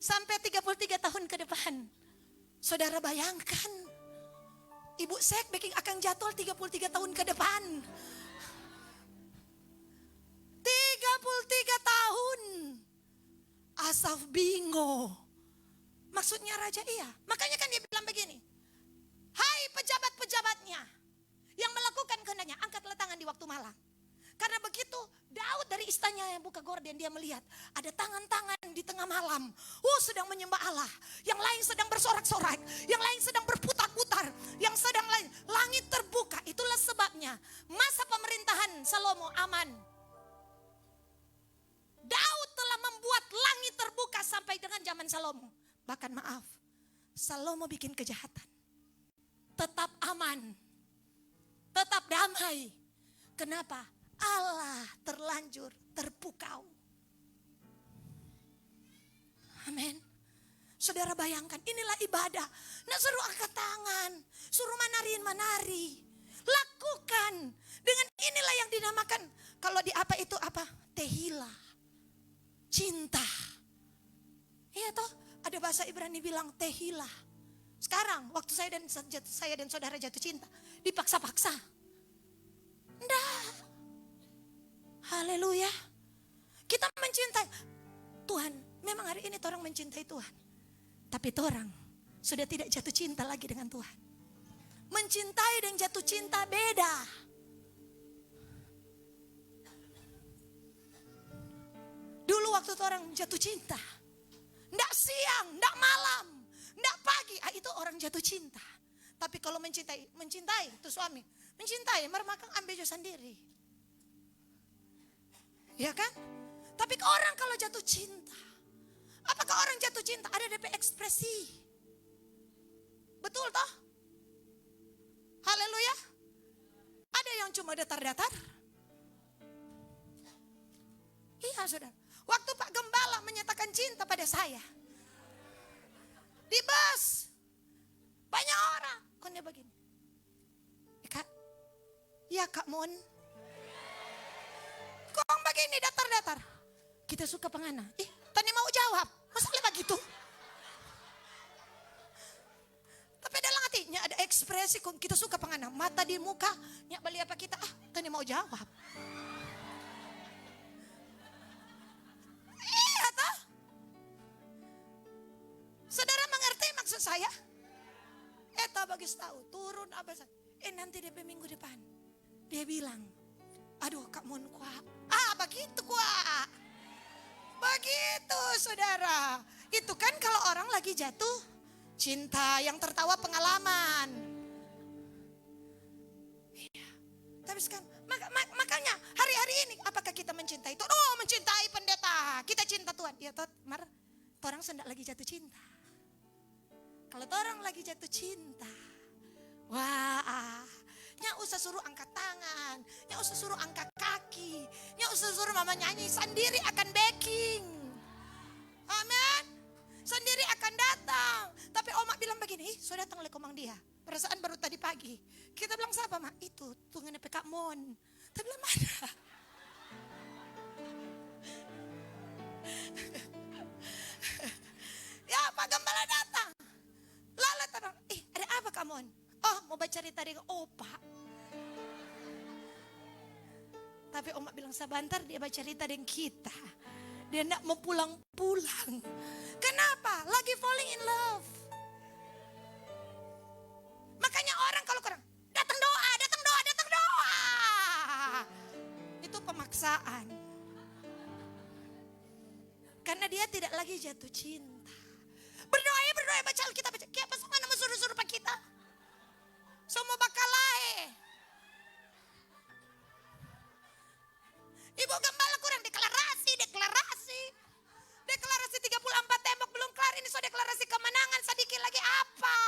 Sampai 33 tahun ke depan. Saudara bayangkan, Ibu Sek baking akan jadwal 33 tahun ke depan. 33 tahun. Asaf bingo. Maksudnya Raja iya. Makanya kan dia bilang begini. Hai pejabat-pejabatnya yang melakukan kehendaknya, angkatlah tangan di waktu malam. Karena begitu Daud dari istananya yang buka gorden, dia melihat ada tangan-tangan di tengah malam. Sedang menyembah Allah. Yang lain sedang bersorak-sorak. Yang lain sedang berputar-putar. Yang sedang lain, langit terbuka. Itulah sebabnya masa pemerintahan Salomo aman. Daud telah membuat langit terbuka sampai dengan zaman Salomo. Bahkan maaf, Salomo bikin kejahatan. Tetap aman. Tetap damai. Kenapa? Allah terlanjur terpukau. Amin. Saudara bayangkan, inilah ibadah. Nah, suruh angkat tangan, suruh menari. Lakukan. Dengan inilah yang dinamakan, kalau di apa itu apa? Tehillah. Cinta. Iya toh, ada bahasa Ibrani bilang tehillah. Sekarang waktu saya dan saudara jatuh cinta, dipaksa-paksa. Enggak. Haleluya. Kita mencintai Tuhan. Memang hari ini orang mencintai Tuhan. Tapi orang sudah tidak jatuh cinta lagi dengan Tuhan. Mencintai dan jatuh cinta beda. Dulu waktu orang jatuh cinta, ndak siang, ndak malam, ndak pagi, itu orang jatuh cinta. Tapi kalau mencintai itu suami, mencintai, mermakan ambil jo sendiri. Ya kan? Tapi orang kalau jatuh cinta, apakah orang jatuh cinta ada DP ekspresi? Betul toh? Haleluya. Ada yang cuma datar-datar? Iya saudara. Waktu Pak Gembala menyatakan cinta pada saya, Di bus. Banyak orang. Kok dia begini? Kak. Ya Kak Mon. Kok begini datar-datar? Kita suka pengana. Tani mau jawab. Masalah begitu. Tapi dalam hatinya ada ekspresi kok kita suka pengana. Mata di muka. Nyak beli apa kita? Tani mau jawab. Iya toh? Saudara mengerti maksud saya? Eta bagus tahu. Turun apa saja. Nanti DP minggu depan. Dia bilang. Aduh Kak Mon kuat. Begitu kuat. Begitu saudara. Itu kan kalau orang lagi jatuh cinta, yang tertawa pengalaman. Iya. Tapi sekarang makanya hari-hari ini apakah kita mencintai Tuhan? Oh, mencintai pendeta. Kita cinta Tuhan. Ya orang sendak lagi jatuh cinta. Kalau orang lagi jatuh cinta. Wah, nya usah suruh angkat tangan, nya usah suruh angkat kaki, nya usah suruh mama nyanyi, sendiri akan backing. Amin. Sendiri akan datang. Tapi Oma bilang begini, sudah datang oleh komang dia. Perasaan baru tadi pagi. Kita bilang siapa mak? Itu tungguin Kak Mon. Tapi bilang mana? Ya Pak Gembala datang. Lalu tenang, ada apa Kak Mon? Oh mau baca cerita dengan Opa. Tapi Oma bilang sebentar dia baca cerita dengan kita. Dia nak mau pulang-pulang. Kenapa? Lagi falling in love. Makanya orang kalau kurang datang doa, datang doa, datang doa. Itu pemaksaan. Karena dia tidak lagi jatuh cinta. Berdoa ya berdoa, baca Alkitab, baca. Kayak apa semua nama suruh-suruh pak kita. Semua bakalai. Ibu Gembala kurang deklarasi. Deklarasi 34 tembok belum kelar, ini so deklarasi kemenangan sedikit lagi apa?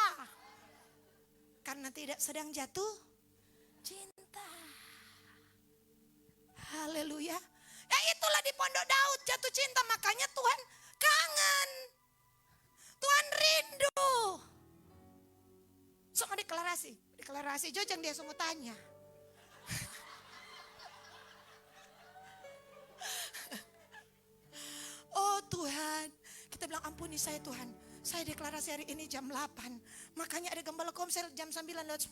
Karena tidak sedang jatuh cinta. Haleluya. Ya itulah di Pondok Daud jatuh cinta, makanya Tuhan kangen. Tuhan rindu. Semua deklarasi Jojang dia semua tanya. Oh Tuhan, kita bilang ampuni saya Tuhan. Saya deklarasi hari ini jam 8. Makanya ada gembala komsel jam 9:10.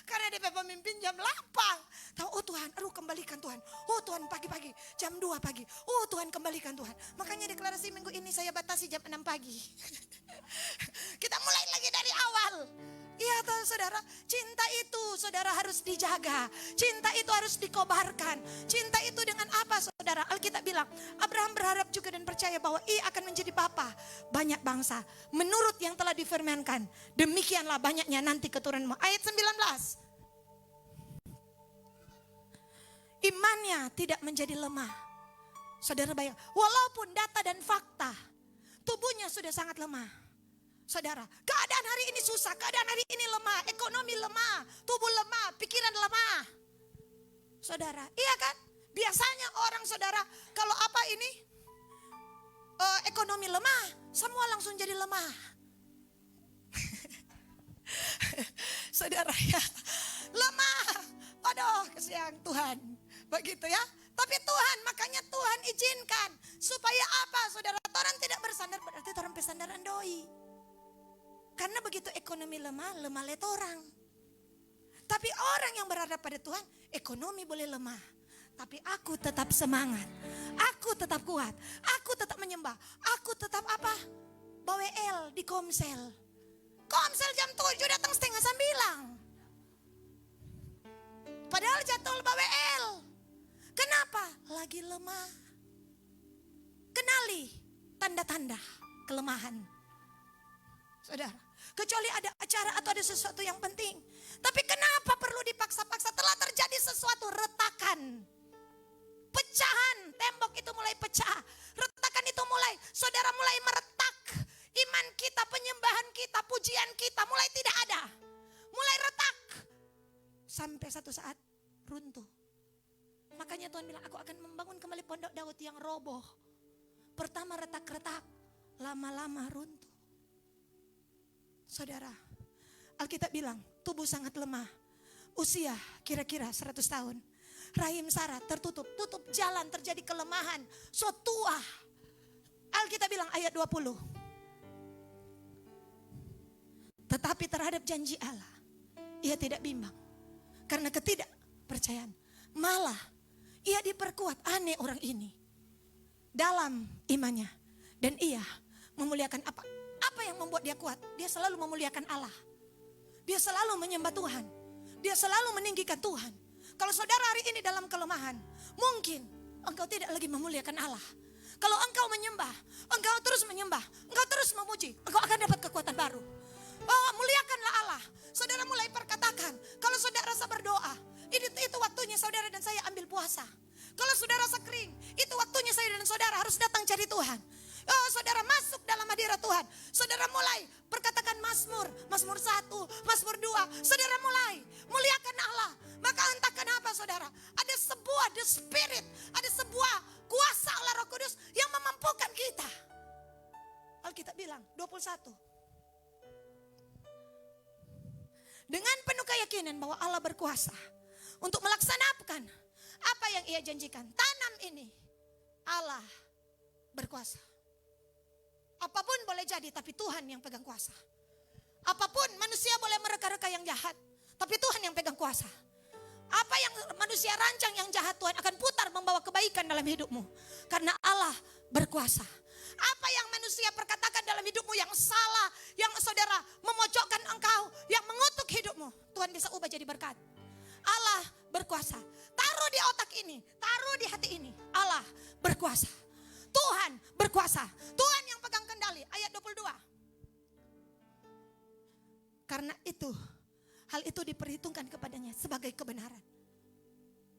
Karena dia pemimpin jam 8. Tahu, oh Tuhan, aduh kembalikan Tuhan. Oh Tuhan pagi-pagi, jam 2 pagi. Oh Tuhan kembalikan Tuhan. Makanya deklarasi minggu ini saya batasi jam 6 pagi. Kita mulai lagi dari awal. Iya tahu saudara, cinta itu saudara harus dijaga. Cinta itu harus dikobarkan. Cinta itu dengan apa saudara? Alkitab bilang, Abraham berharap juga dan percaya bahwa ia akan menjadi bapa banyak bangsa. Menurut yang telah difirmankan, demikianlah banyaknya nanti keturunanmu. Ayat 19. Imannya tidak menjadi lemah. Saudara bayang, walaupun data dan fakta, tubuhnya sudah sangat lemah. Saudara, keadaan hari ini susah, keadaan hari ini lemah, ekonomi lemah, tubuh lemah, pikiran lemah. Saudara, iya kan? Biasanya orang saudara, kalau apa ini, ekonomi lemah, semua langsung jadi lemah. Saudara ya, lemah. Aduh, kesian Tuhan. Begitu ya. Tapi Tuhan, makanya Tuhan izinkan. Supaya apa saudara? Orang tidak bersandar, berarti orang pesandaran doi. Karena begitu ekonomi lemah, lemah lihat orang. Tapi orang yang berada pada Tuhan, ekonomi boleh lemah. Tapi aku tetap semangat. Aku tetap kuat. Aku tetap menyembah. Aku tetap apa? Bawa L di Komsel. Komsel jam 7 datang 8:30. Padahal jadwal bawa L. Kenapa? Lagi lemah. Kenali tanda-tanda kelemahan. Saudara, kecuali ada acara atau ada sesuatu yang penting. Tapi kenapa perlu dipaksa-paksa? Telah terjadi sesuatu, retakan. Pecahan, tembok itu mulai pecah. Retakan itu mulai, saudara mulai meretak. Iman kita, penyembahan kita, pujian kita mulai tidak ada. Mulai retak. Sampai satu saat runtuh. Makanya Tuhan bilang, aku akan membangun kembali Pondok Daud yang roboh. Pertama retak-retak. lama-lama runtuh. Saudara, Alkitab bilang tubuh sangat lemah. Usia kira-kira 100 tahun. Rahim Sarah tertutup, tutup jalan, terjadi kelemahan. So tua. Alkitab bilang ayat 20. Tetapi terhadap janji Allah, ia tidak bimbang. Karena ketidakpercayaan. Malah ia diperkuat, aneh orang ini, dalam imannya. Dan ia memuliakan apa? Apa yang membuat dia kuat? Dia selalu memuliakan Allah. Dia selalu menyembah Tuhan. Dia selalu meninggikan Tuhan. Kalau saudara hari ini dalam kelemahan, mungkin engkau tidak lagi memuliakan Allah. Kalau engkau menyembah, engkau terus menyembah, engkau terus memuji, engkau akan dapat kekuatan baru. Oh, muliakanlah Allah. Saudara mulai perkatakan, kalau saudara rasa berdoa, itu waktunya saudara dan saya ambil puasa. Kalau saudara rasa kering, itu waktunya saya dan saudara harus datang cari Tuhan. Oh, saudara masuk dalam hadirat Tuhan. Saudara mulai perkatakan Mazmur 1, Mazmur 2. Saudara mulai muliakan Allah. Maka entah kenapa saudara, ada sebuah the spirit, ada sebuah kuasa Allah Roh Kudus yang memampukan kita. Alkitab bilang 21. Dengan penuh keyakinan bahwa Allah berkuasa untuk melaksanakan apa yang ia janjikan. Tanam ini, Allah berkuasa. Apapun boleh jadi, tapi Tuhan yang pegang kuasa. Apapun manusia boleh mereka-reka yang jahat, tapi Tuhan yang pegang kuasa. Apa yang manusia rancang yang jahat, Tuhan akan putar membawa kebaikan dalam hidupmu. Karena Allah berkuasa. Apa yang manusia perkatakan dalam hidupmu yang salah, yang saudara memojokkan engkau, yang mengutuk hidupmu, Tuhan bisa ubah jadi berkat. Allah berkuasa. Taruh di otak ini, taruh di hati ini, Allah berkuasa. Tuhan berkuasa. Tuhan yang pegang kendali. Ayat 22. Karena itu, hal itu diperhitungkan kepadanya sebagai kebenaran.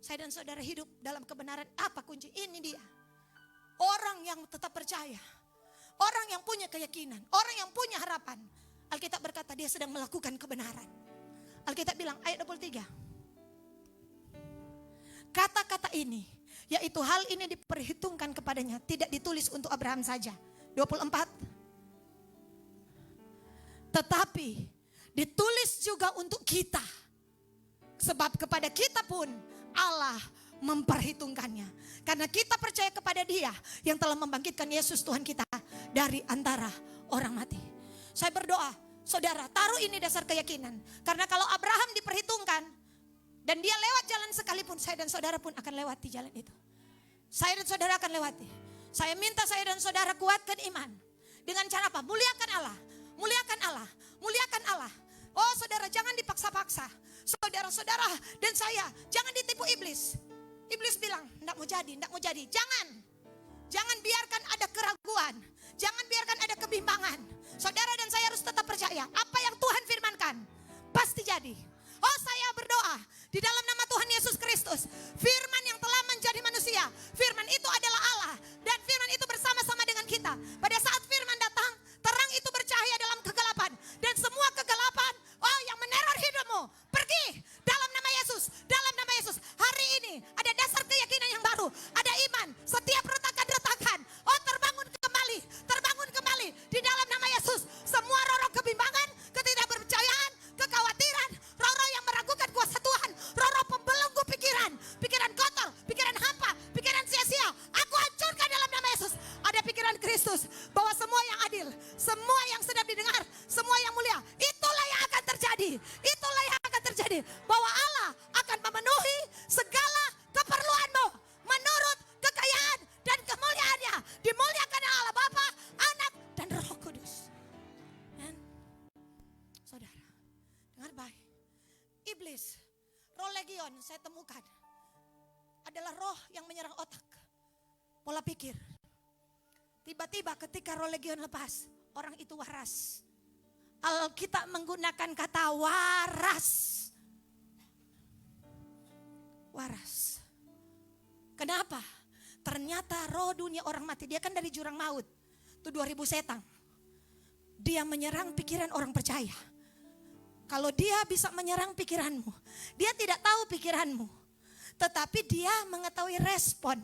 Saya dan saudara hidup dalam kebenaran. Apa kunci? Ini dia. Orang yang tetap percaya. Orang yang punya keyakinan. Orang yang punya harapan. Alkitab berkata dia sedang melakukan kebenaran. Alkitab bilang ayat 23. Kata-kata ini, yaitu hal ini diperhitungkan kepadanya, tidak ditulis untuk Abraham saja. 24. Tetapi ditulis juga untuk kita. Sebab kepada kita pun Allah memperhitungkannya. Karena kita percaya kepada Dia yang telah membangkitkan Yesus Tuhan kita dari antara orang mati. Saya berdoa, saudara, taruh ini dasar keyakinan. Karena kalau Abraham diperhitungkan dan dia lewat jalan sekalipun, saya dan saudara pun akan lewati jalan itu. Saya dan saudara akan lewati. Saya minta saya dan saudara kuatkan iman. Dengan cara apa? Muliakan Allah. Muliakan Allah. Muliakan Allah. Oh saudara, jangan dipaksa-paksa. Saudara-saudara dan saya, jangan ditipu iblis. Iblis bilang, enggak mau jadi, enggak mau jadi. Jangan biarkan ada keraguan. Jangan biarkan ada kebimbangan. Saudara dan saya harus tetap percaya. Apa yang Tuhan firmankan, pasti jadi. Oh saya berdoa di dalam nama Tuhan Yesus Kristus. Firman yang telah menjadi manusia. Firman itu adalah Allah. Dan firman itu bersama-sama dengan kita. Pada saat firman datang, terang itu bercahaya dalam kegelapan. Dan semua kegelapan, oh yang meneror hidupmu, pergi dalam nama Yesus. Dalam nama Yesus. Hari ini ada dasar keyakinan yang baru. Ada iman. Setiap retakan-retakan, oh terbangun kembali. Terbangun kembali di dalam nama Yesus. Semua roh-roh kebimbangan, ketidakpercayaan, kekhawatiran, roh-roh yang meragukan kuasa Tuhan, roh-roh pembelenggu pikiran, pikiran kotor, pikiran hampa, pikiran sia-sia, aku hancurkan dalam nama Yesus. Ada pikiran Kristus bahwa semua yang adil, semua yang sedap didengar, semua yang mulia, itulah yang akan terjadi. Itulah yang akan terjadi, bahwa Allah akan memenuhi segala keperluanmu menurut kekayaan dan kemuliaannya. Dimuliakan Allah Bapa, Anak, dan Roh Kudus. Dan saudara, dengar baik. Iblis, roh legion saya temukan adalah roh yang menyerang otak, pola pikir. Tiba-tiba ketika roh legion lepas, orang itu waras. Alkitab menggunakan kata waras. Waras. Kenapa? Ternyata roh dunia orang mati, dia kan dari jurang maut. Itu 2000 setan. Dia menyerang pikiran orang percaya. Kalau dia bisa menyerang pikiranmu, dia tidak tahu pikiranmu, tetapi dia mengetahui respon.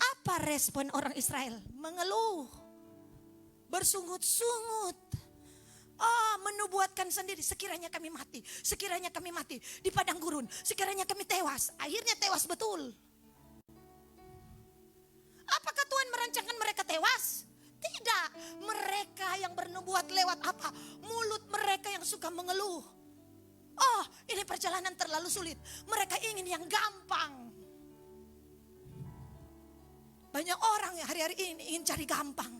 Apa respon orang Israel? Mengeluh. bersungut-sungut. Oh, menubuatkan sendiri, sekiranya kami mati di padang gurun, sekiranya kami tewas. Akhirnya tewas betul. Apakah Tuhan merancangkan mereka tewas? Tidak. Mereka yang bernubuat lewat apa? Mulut mereka yang suka mengeluh. Oh, ini perjalanan terlalu sulit. Mereka ingin yang gampang. Banyak orang yang hari-hari ini ingin cari gampang.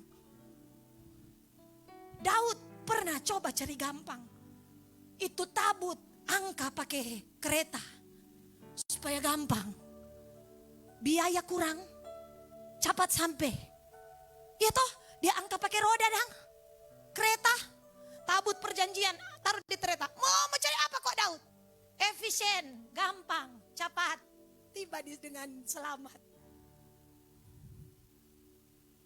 Daud pernah coba cari gampang. Itu tabut, angka pakai kereta. Supaya gampang. Biaya kurang, cepat sampai. Ya toh, dia angka pakai roda dong. Kereta, tabut perjanjian, taruh di kereta. Mau cari apa kok Daud? Efisien, gampang, cepat. Tiba dengan selamat.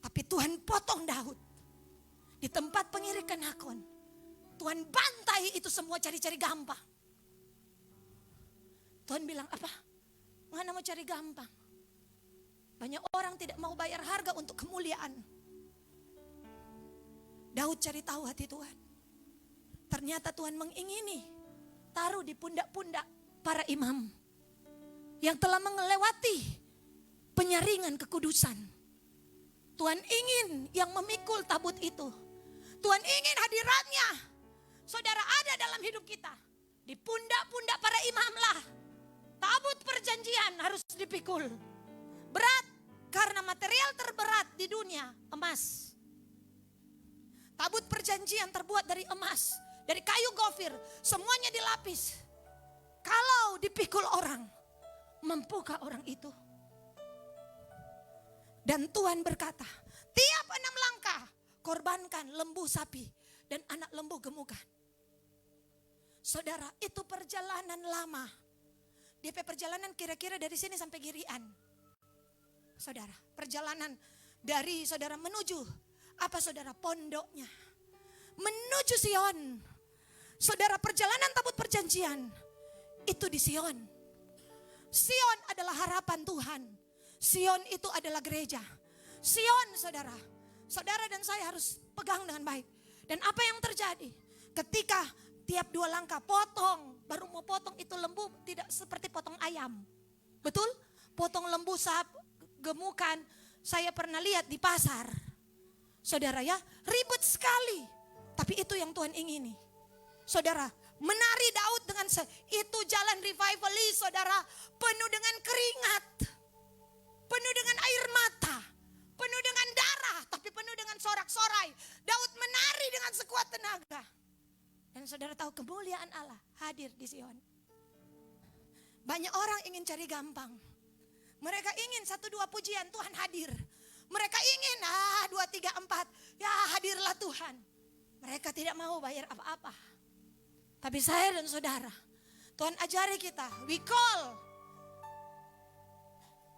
Tapi Tuhan potong Daud. Di tempat pengirikan Hakon. Tuhan bantai itu semua cari-cari gampang. Tuhan bilang apa? Mana mau cari gampang? Banyak orang tidak mau bayar harga untuk kemuliaan. Daud cari tahu hati Tuhan. Ternyata Tuhan mengingini. Taruh di pundak-pundak para imam. Yang telah melewati penyaringan kekudusan. Tuhan ingin yang memikul tabut itu. Tuhan ingin hadiratnya. Saudara ada dalam hidup kita. Di pundak-pundak para imamlah. Tabut perjanjian harus dipikul. Berat karena material terberat di dunia emas. Tabut perjanjian terbuat dari emas. Dari kayu gofir. Semuanya dilapis. Kalau dipikul orang. Mampukah orang itu? Dan Tuhan berkata, tiap 6 langkah korbankan lembu sapi dan anak lembu gemukan. Saudara, itu perjalanan lama. DP perjalanan kira-kira dari sini sampai Girian. Saudara, perjalanan dari saudara menuju apa saudara? Pondoknya. Menuju Sion. Saudara, perjalanan tabut perjanjian itu di Sion. Sion adalah harapan Tuhan. Sion itu adalah gereja. Sion saudara. Saudara dan saya harus pegang dengan baik. Dan apa yang terjadi? Ketika tiap 2 langkah potong. Baru mau potong itu lembu tidak seperti potong ayam. Betul? Potong lembu gemukan. Saya pernah lihat di pasar. Saudara ya, ribet sekali. Tapi itu yang Tuhan ingini. Saudara, menari Daud dengan itu jalan revivalis saudara. Penuh dengan keringat. Penuh dengan air mata, penuh dengan darah, tapi penuh dengan sorak-sorai. Daud menari dengan sekuat tenaga. Dan saudara tahu kemuliaan Allah hadir di Sion. Banyak orang ingin cari gampang. Mereka ingin 1-2 pujian, Tuhan hadir. Mereka ingin 2, 3, 4, ya hadirlah Tuhan. Mereka tidak mau bayar apa-apa. Tapi saya dan saudara, Tuhan ajari kita, we call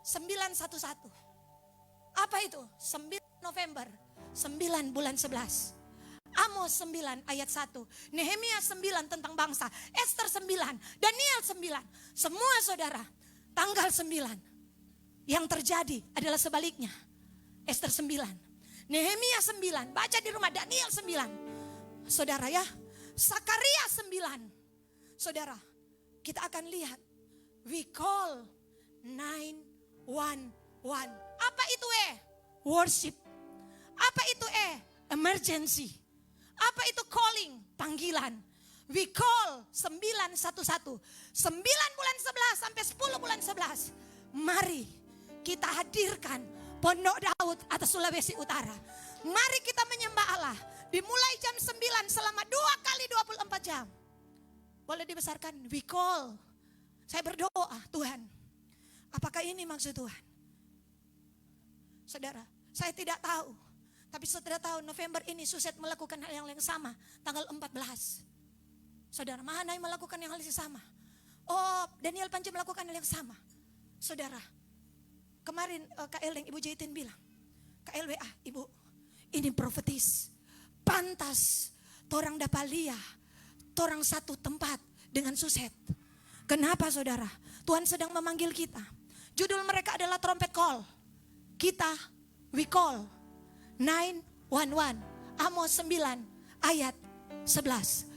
911. Apa itu? 9 November, 9 bulan 11. Amos 9 ayat 1. Nehemia 9 tentang bangsa. Esther 9, Daniel 9. Semua saudara, tanggal 9. Yang terjadi adalah sebaliknya. Esther 9, Nehemia 9, baca di rumah Daniel 9. Saudara ya, Sakaria 9. Saudara, kita akan lihat. We call 911. Apa itu worship. Apa itu emergency. Apa itu calling, panggilan. We call 911. 9 bulan 11 sampai 10 bulan 11. Mari kita hadirkan Pondok Daud atas Sulawesi Utara. Mari kita menyembah Allah. Dimulai jam 9 selama 2 kali 24 jam. Boleh dibesarkan, we call. Saya berdoa, Tuhan, apakah ini maksud Tuhan? Saudara, saya tidak tahu. Tapi saudara tahu November ini Suset melakukan hal yang sama. Tanggal 14. Saudara, mana yang melakukan yang hal yang sama? Oh, Daniel Panji melakukan hal yang sama. Saudara, kemarin Kak Eleng, Ibu Jaitin bilang, Kak LWA, Ibu, ini profetis. Pantas, torang dapalia, torang satu tempat dengan Suset. Kenapa saudara? Tuhan sedang memanggil kita. Judul mereka adalah trompet call. Kita, we call 911. Amos 9 ayat 11.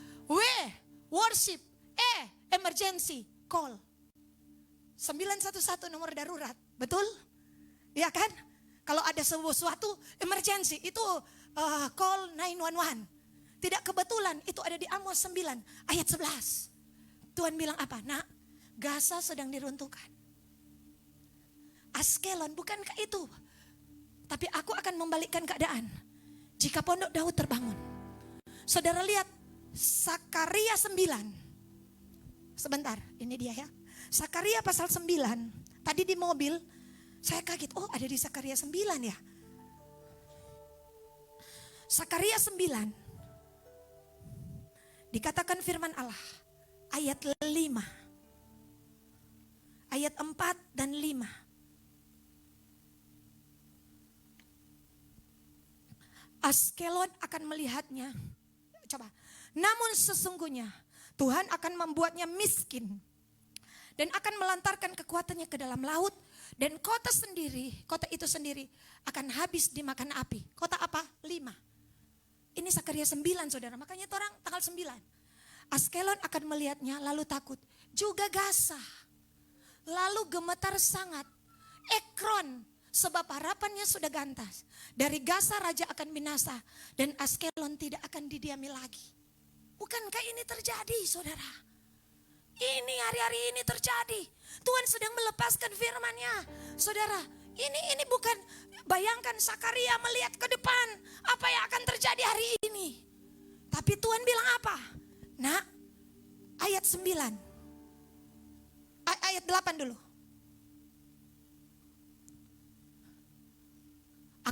Worship, emergency, call. 911 nomor darurat, betul? Ya kan? Kalau ada sesuatu emergency itu call 911. Tidak kebetulan itu ada di Amos 9 ayat 11. Tuhan bilang apa? Nak, Gaza sedang diruntuhkan. Askelon, bukankah itu? Tapi aku akan membalikkan keadaan jika pondok Daud terbangun. Saudara lihat Sakaria 9. Sebentar, ini dia ya. Sakaria pasal 9. Tadi di mobil saya kaget, oh ada di Sakaria 9 ya. Sakaria 9. Dikatakan firman Allah ayat 5. Ayat 4 dan 5. Askelon akan melihatnya. Coba. Namun sesungguhnya Tuhan akan membuatnya miskin dan akan melantarkan kekuatannya ke dalam laut, dan kota itu sendiri akan habis dimakan api. Kota apa? 5. Ini Sakaria 9 saudara, makanya itu orang tanggal 9. Askelon akan melihatnya lalu takut. Juga Gaza. Lalu gemetar sangat. Ekron, sebab harapannya sudah gantas. Dari Gaza raja akan binasa dan Askelon tidak akan didiami lagi. Bukankah ini terjadi saudara? Ini hari-hari ini terjadi. Tuhan sedang melepaskan firman-Nya. Saudara, ini bukan, bayangkan Sakaria melihat ke depan apa yang akan terjadi hari ini. Tapi Tuhan bilang apa? Nah, ayat 9. Ayat 8 dulu.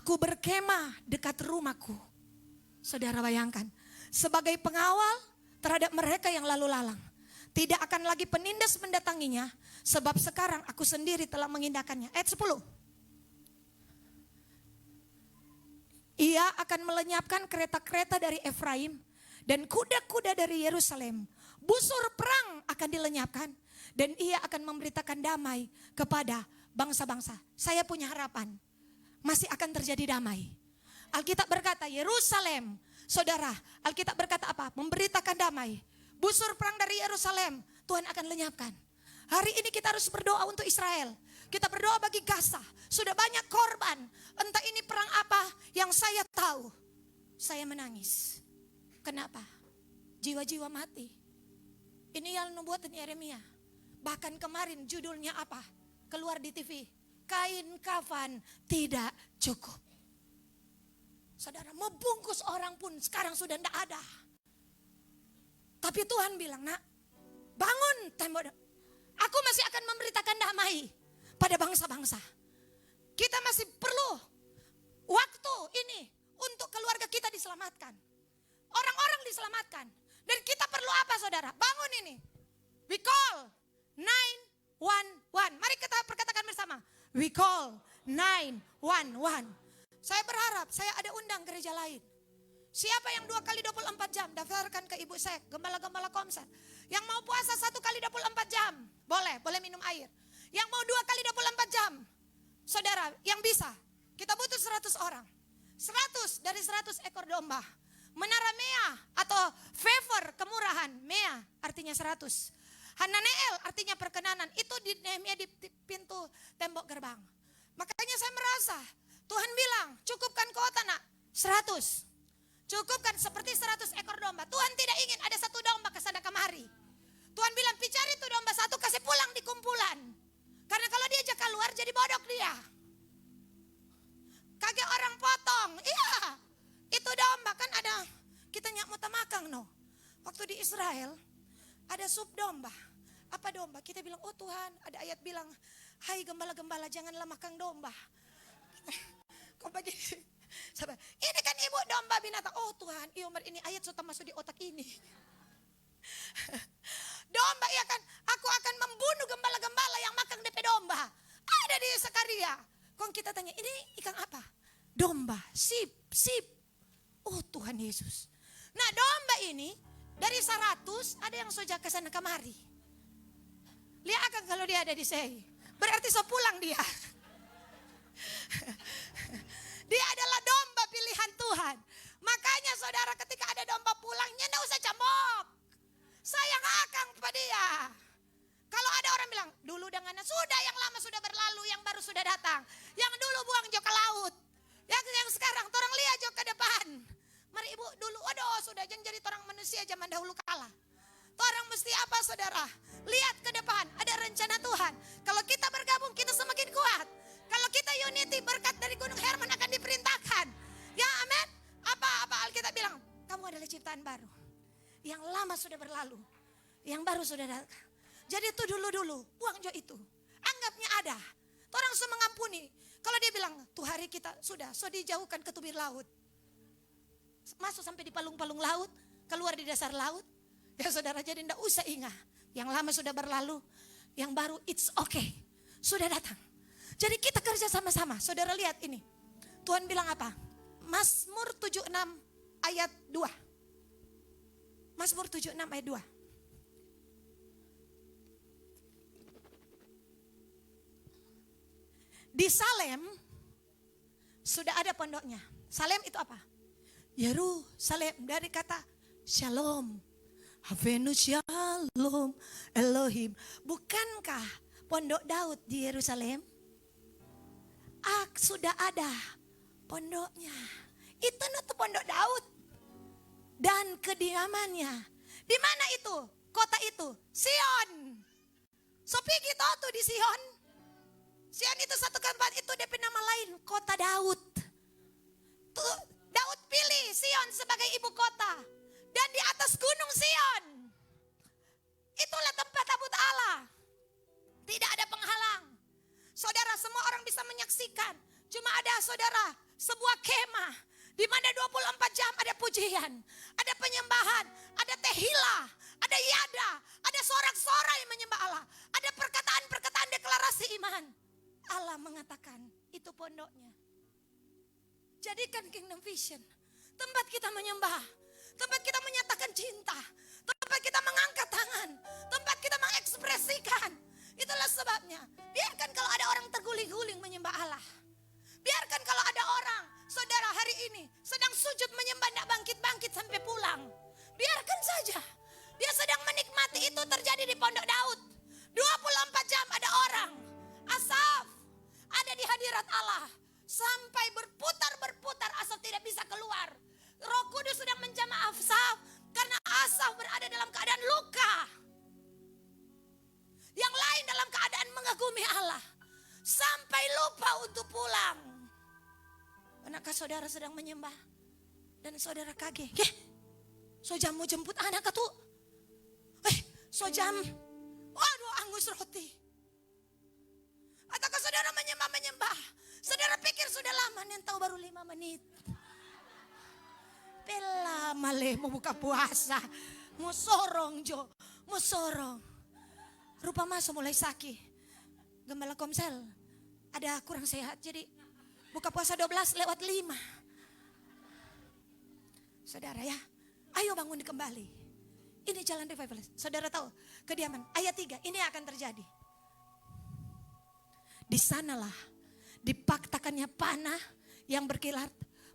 Aku berkemah dekat rumahku. Saudara bayangkan, sebagai pengawal terhadap mereka yang lalu lalang. Tidak akan lagi penindas mendatanginya, sebab sekarang aku sendiri telah mengindahkannya. Ayat 10. Ia akan melenyapkan kereta-kereta dari Efraim dan kuda-kuda dari Yerusalem. Busur perang akan dilenyapkan dan ia akan memberitakan damai kepada bangsa-bangsa. Saya punya harapan, masih akan terjadi damai. Alkitab berkata Yerusalem, saudara, Alkitab berkata apa? Memberitakan damai. Busur perang dari Yerusalem Tuhan akan lenyapkan. Hari ini kita harus berdoa untuk Israel. Kita berdoa bagi Gaza. Sudah banyak korban. Entah ini perang apa, yang saya tahu, saya menangis. Kenapa? Jiwa-jiwa mati. Ini yang nubuatan Yeremia. Bahkan kemarin judulnya apa? Keluar di TV. Kain kafan tidak cukup. Saudara, mau bungkus orang pun sekarang sudah tidak ada. Tapi Tuhan bilang, nak, bangun tembok. Aku masih akan memberitakan damai pada bangsa-bangsa. Kita masih perlu waktu ini untuk keluarga kita diselamatkan. Orang-orang diselamatkan. Dan kita perlu apa saudara? Bangun ini. We call 911. Mari kita perkatakan bersama. We call 911. Saya berharap saya ada undang gereja lain. Siapa yang 2 kali 24 jam daftarkan ke Ibu Sek, gembala-gembala Komsat. Yang mau puasa 1 kali 24 jam, boleh minum air. Yang mau 2 kali 24 jam, saudara yang bisa, kita butuh 100 orang. 100 dari 100 ekor domba. Menara Mea atau favor kemurahan, Mea artinya 100. Hananeel artinya perkenanan, itu di Nehemia di pintu tembok gerbang. Makanya saya merasa, Tuhan bilang, cukupkan kota nak, 100. Cukupkan seperti 100 ekor domba. Tuhan tidak ingin ada satu domba kesana kemari. Tuhan bilang, cari itu domba satu, kasih pulang di kumpulan. Karena kalau dia ajak keluar jadi bodok dia. Kagak orang potong. Iya, itu domba kan ada. Kita nyak mutamakang no. Waktu di Israel ada sup domba. Apa domba? Kita bilang, oh Tuhan, ada ayat bilang, hai gembala-gembala janganlah makan domba. Kok begini? Sabar. Ini kan ibu domba binatang. Oh Tuhan, Umar ini ayat sudah masuk di otak ini. Domba ya kan, aku akan membunuh gembala-gembala yang makan DP domba. Ada di Sakaria. Kok kita tanya, ini ikan apa? Domba, sip. Oh Tuhan Yesus. Nah domba ini dari 100 ada yang sojak ke sana kemari. Lihat akan kalau dia ada di sini. Berarti so pulang dia. Dia adalah domba pilihan Tuhan. Makanya saudara, lihat ke depan, ada rencana Tuhan. Kalau kita bergabung, kita semakin kuat. Kalau kita unity, berkat dari Gunung Hermon akan diperintahkan. Ya amin. Apa Alkitab bilang? Kamu adalah ciptaan baru. Yang lama sudah berlalu, yang baru sudah datang. Jadi itu dulu, buang jo itu. Anggapnya ada. Orang sudah mengampuni. Kalau dia bilang, tuh hari kita sudah dijauhkan ke tubir laut. Masuk sampai di palung-palung laut, keluar di dasar laut. Ya saudara, jadi tidak usah ingat. Yang lama sudah berlalu, yang baru it's okay. Sudah datang. Jadi kita kerja sama-sama. Saudara lihat ini. Tuhan bilang apa? Mazmur 76 ayat 2. Mazmur 76 ayat 2. Di Salem sudah ada pondoknya. Salem itu apa? Yerusalem, dari kata Shalom. Havenu Shalom Elohim. Bukankah pondok Daud di Yerusalem? Sudah ada pondoknya. Itu pondok Daud. Dan kediamannya. Di mana itu? Kota itu? Sion. Sopi gitu tuh di Sion. Sion itu satu tempat, itu DP nama lain, kota Daud. Tuh, Daud pilih Sion sebagai ibu kota. Dan di atas gunung Sion, itulah tempat tabut Allah. Tidak ada penghalang. Saudara, semua orang bisa menyaksikan. Cuma ada saudara, sebuah kemah. Di mana 24 jam ada pujian, ada penyembahan, ada tehillah, ada yada, ada sorak-sorai yang menyembah Allah. Ada perkataan-perkataan deklarasi iman. Allah mengatakan, itu pondoknya. Jadikan Kingdom Vision tempat kita menyembah, tempat kita menyatakan cinta, tempat kita mengangkat tangan, tempat kita mengekspresikan. Itulah sebabnya, biarkan kalau ada orang terguling-guling menyembah Allah. Biarkan kalau ada orang, saudara hari ini sedang sujud menyembah, tidak bangkit-bangkit sampai pulang. Biarkan saja, dia sedang menikmati. Itu terjadi di Pondok Daud. 24 jam ada orang, Asaf ada di hadirat Allah. Sampai berputar, Asaf tidak bisa keluar. Roh Kudus sedang menjamah Asaf, karena Asaf berada dalam keadaan luka. Yang lain dalam keadaan mengagumi Allah. Sampai lupa untuk pulang. Manakah saudara sedang menyembah dan saudara kaget? So jam mau jemput anak tuh. So jam. Waduh, angus roti. Ataukah saudara menyembah? Saudara pikir sudah lama, nih tahu baru 5 menit. Bela male mau buka puasa. Mau sorong Jo, mau sorong. Rupa masuk mulai sakit. Gembala Komsel ada kurang sehat, jadi buka puasa 12 lewat 5. Saudara ya, ayo bangun kembali. Ini jalan revival. Saudara tahu, kediaman. Ayat 3, ini akan terjadi. Di sanalah dipaktakannya panah yang berkilat,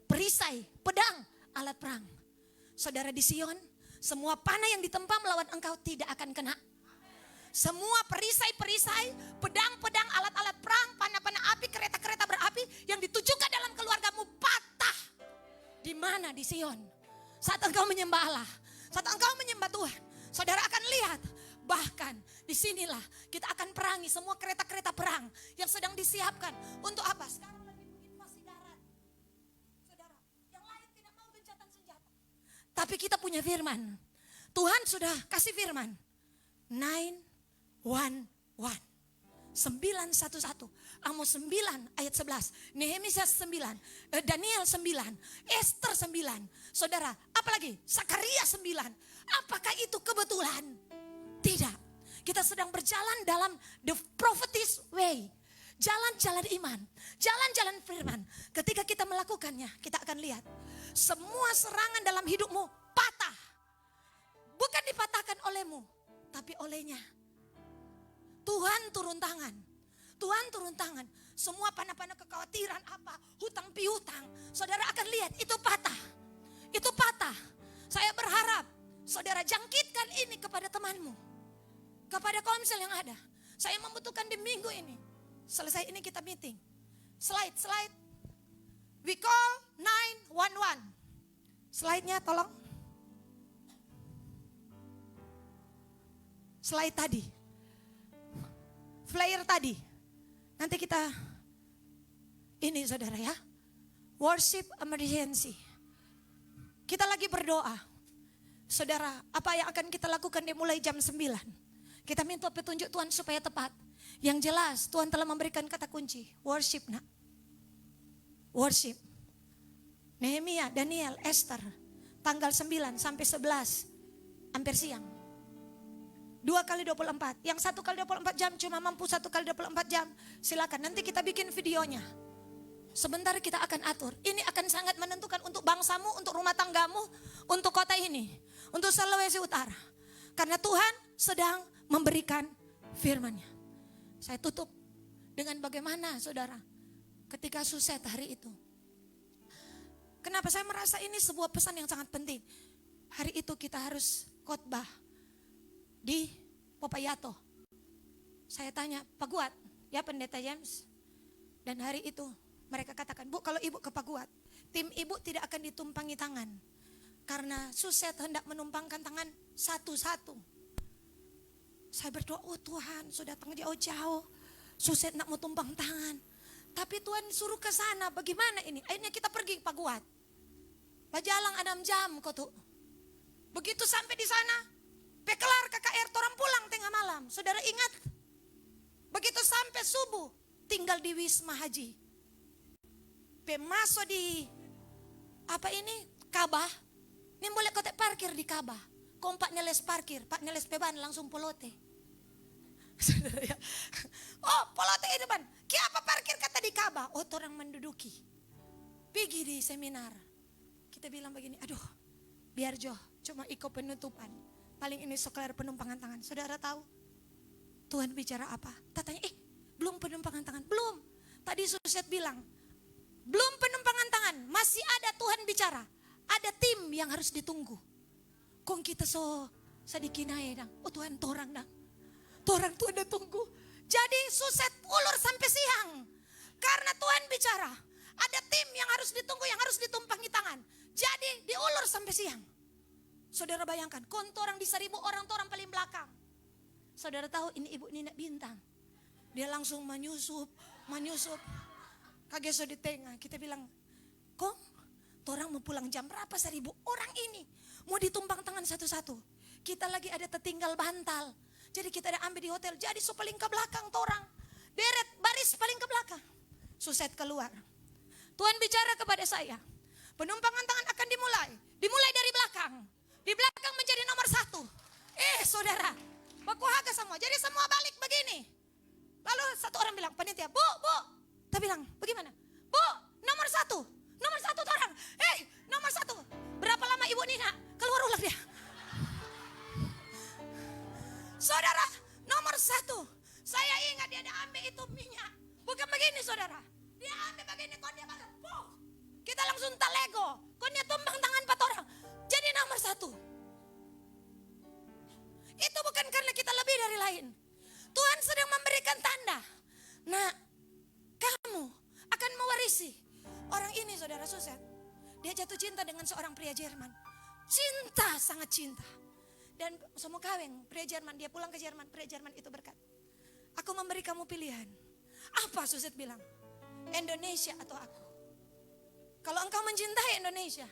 perisai, pedang, alat perang. Saudara, di Sion, semua panah yang ditempa melawan engkau tidak akan kena. Semua perisai-perisai, pedang-pedang, alat-alat perang, panah-panah api, kereta-kereta berapi yang ditujukan dalam keluargamu patah. Di mana? Di Sion. Saat engkau menyembah Allah, saat engkau menyembah Tuhan, saudara akan lihat. Bahkan disinilah kita akan perangi semua kereta-kereta perang yang sedang disiapkan. Untuk apa? Sekarang lagi invasi darat. Saudara, yang lain tidak mau gencatan senjata. Tapi kita punya firman. Tuhan sudah kasih firman. 911 911 Amos 9 ayat 11, Nehemia 9, Daniel 9, Esther 9. Saudara, apalagi Zakaria 9. Apakah itu kebetulan? Tidak. Kita sedang berjalan dalam the prophetic way. Jalan-jalan iman, jalan-jalan firman. Ketika kita melakukannya, kita akan lihat semua serangan dalam hidupmu patah. Bukan dipatahkan olehmu, tapi olehnya. Tuhan turun tangan. Tuhan turun tangan. Semua panah-panah kekhawatiran apa, hutang piutang, saudara akan lihat itu patah. Itu patah. Saya berharap saudara jangkitkan ini kepada temanmu, kepada komsel yang ada. Saya membutuhkan di minggu ini. Selesai ini kita meeting. Slide. We call 911. Slide-nya tolong. slide tadi. Flyer tadi. Nanti kita ini saudara ya. Worship emergency. Kita lagi berdoa. Saudara, apa yang akan kita lakukan dimulai jam 9? Kita minta petunjuk Tuhan supaya tepat. Yang jelas Tuhan telah memberikan kata kunci. Worship nak. Worship. Nehemia, Daniel, Esther. Tanggal 9 sampai 11. Hampir siang. 2 kali 24. Yang 1 kali 24 jam cuma mampu 1 kali 24 jam. Silakan nanti kita bikin videonya. Sebentar kita akan atur. Ini akan sangat menentukan untuk bangsamu, untuk rumah tanggamu, untuk kota ini, untuk Sulawesi Utara. Karena Tuhan sedang memberikan firman-Nya. Saya tutup dengan bagaimana saudara ketika Suset hari itu. Kenapa saya merasa ini sebuah pesan yang sangat penting. Hari itu kita harus khotbah di Popayato. Saya tanya, Pak Guat, ya Pendeta James. Dan hari itu mereka katakan, Bu kalau ibu ke Pak Guat, tim ibu tidak akan ditumpangi tangan. Karena Suset hendak menumpangkan tangan satu-satu. Saya berdoa, oh Tuhan sudah datang jauh-jauh. Suset nak mau tumpang tangan. Tapi Tuhan suruh ke sana, bagaimana ini? Akhirnya kita pergi Pak Guat. Bajalang 6 jam kok tuh. Begitu sampai di sana, pekelar KKR, orang pulang tengah malam. Saudara ingat, begitu sampai subuh, tinggal di Wisma Haji. Masuk di apa ini Kabah, ini boleh kotek parkir di Kabah. Kompak neles parkir, Pak neles peban langsung polote. Oh polote di depan, kiapa parkir kata di Kabah? Oh orang menduduki. Pergi di seminar. Kita bilang begini, aduh biar Jo, cuma ikut penutupan. Paling ini sekelar penumpangan tangan. Saudara tahu Tuhan bicara apa? Tatanya, belum penumpangan tangan, belum. Tadi Suset bilang, belum penumpangan tangan, masih ada Tuhan bicara. Ada tim yang harus ditunggu. Kong kita sadikinai dang. Oh Tuhan torang dang. Torang Tuhan dah tunggu. Jadi Suset ulur sampai siang. Karena Tuhan bicara. Ada tim yang harus ditunggu, yang harus ditumpangi tangan. Jadi diulur sampai siang. Saudara bayangkan, orang di 1.000 orang, orang paling belakang. Saudara tahu ini Ibu Nina Bintang. Dia langsung menyusup. Kageso di tengah. Kita bilang, Kong, orang mau pulang jam berapa 1.000 orang ini? Mau ditumpang tangan satu-satu. Kita lagi ada tertinggal bantal. Jadi kita ada ambil di hotel. Jadi paling ke belakang orang. Deret baris paling ke belakang. Suset keluar. Tuhan bicara kepada saya. Penumpangan tangan akan dimulai. Dimulai dari belakang. Di belakang menjadi nomor 1. Saudara. Baku haga semua. Jadi semua balik begini. Lalu satu orang bilang, panitia, Bu. Kita bilang, bagaimana? Bu, nomor 1. Nomor 1 orang. Nomor 1. Berapa lama Ibu Nina? Keluar ulang dia. Saudara, nomor 1. Saya ingat dia ada ambil itu minyak. Bukan begini saudara. Dia ambil begini, kok dia bakar. Kita langsung talego. Kok dia tumbang tangan 4 orang. Jadi nomor 1. Itu bukan karena kita lebih dari lain. Tuhan sedang memberikan tanda. Nah, kamu akan mewarisi orang ini saudara Suset. Dia jatuh cinta dengan seorang pria Jerman. Cinta, sangat cinta. Dan semua kawin, pria Jerman. Dia pulang ke Jerman, pria Jerman itu berkata, aku memberi kamu pilihan. Apa Suset bilang? Indonesia atau aku? Kalau engkau mencintai Indonesia,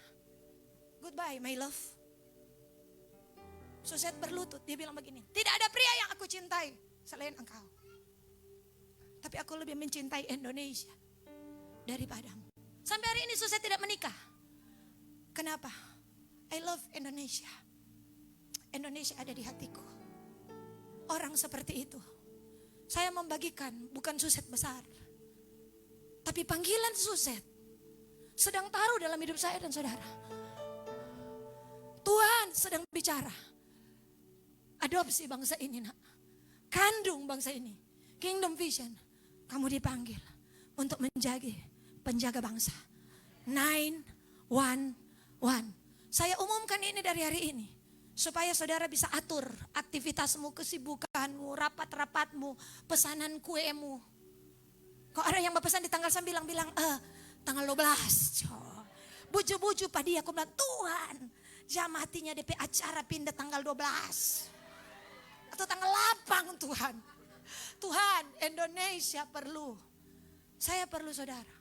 goodbye my love. Suset berlutut, dia bilang begini, tidak ada pria yang aku cintai selain engkau. Tapi aku lebih mencintai Indonesia daripadamu. Sampai hari ini Suset tidak menikah. Kenapa? I love Indonesia. Indonesia ada di hatiku. Orang seperti itu saya membagikan, bukan Suset besar, tapi panggilan Suset sedang taruh dalam hidup saya dan saudara. Tuhan sedang bicara. Adopsi bangsa ini nak. Kandung bangsa ini. Kingdom Vision. Kamu dipanggil untuk menjadi penjaga bangsa. 911. Saya umumkan ini dari hari ini. Supaya saudara bisa atur aktivitasmu, kesibukanmu, rapat-rapatmu, pesanan kuemu. Kok ada yang berpesan di tanggal 9 bilang, tanggal 12. Buju-buju padi aku bilang, Tuhan, jam hatinya DP acara pindah tanggal 12. Atau tanggal lapang Tuhan. Tuhan, Indonesia perlu. Saya perlu saudara.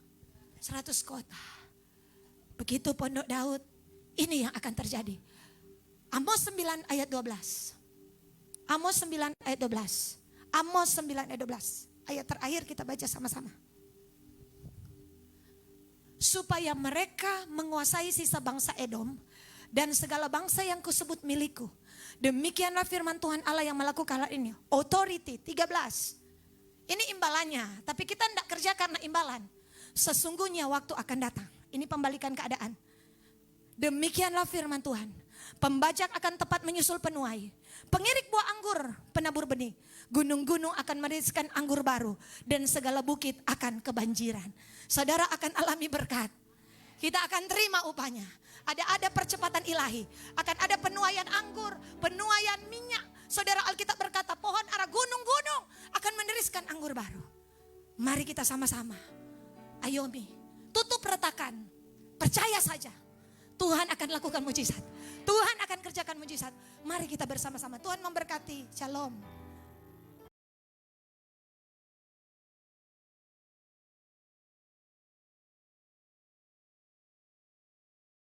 100 kota. Begitu Pondok Daud, ini yang akan terjadi. Amos 9 ayat 12. Amos 9 ayat 12. Amos 9 ayat 12. Ayat terakhir kita baca sama-sama. Supaya mereka menguasai sisa bangsa Edom dan segala bangsa yang kusebut milikku. Demikianlah firman Tuhan Allah yang melakukan hal ini. Authority 13. Ini imbalannya, tapi kita tidak kerja karena imbalan. Sesungguhnya waktu akan datang. Ini pembalikan keadaan. Demikianlah firman Tuhan. Pembajak akan tepat menyusul penuai. Pengirik buah anggur, penabur benih. Gunung-gunung akan meriskan anggur baru. Dan segala bukit akan kebanjiran. Saudara akan alami berkat. Kita akan terima upahnya. Ada percepatan ilahi. Akan ada penuaian anggur, penuaian minyak. Saudara, Alkitab berkata pohon ara gunung-gunung akan meneriskan anggur baru. Mari kita sama-sama. Ayomi, tutup retakan. Percaya saja. Tuhan akan lakukan mujizat. Tuhan akan kerjakan mujizat. Mari kita bersama-sama. Tuhan memberkati. Shalom.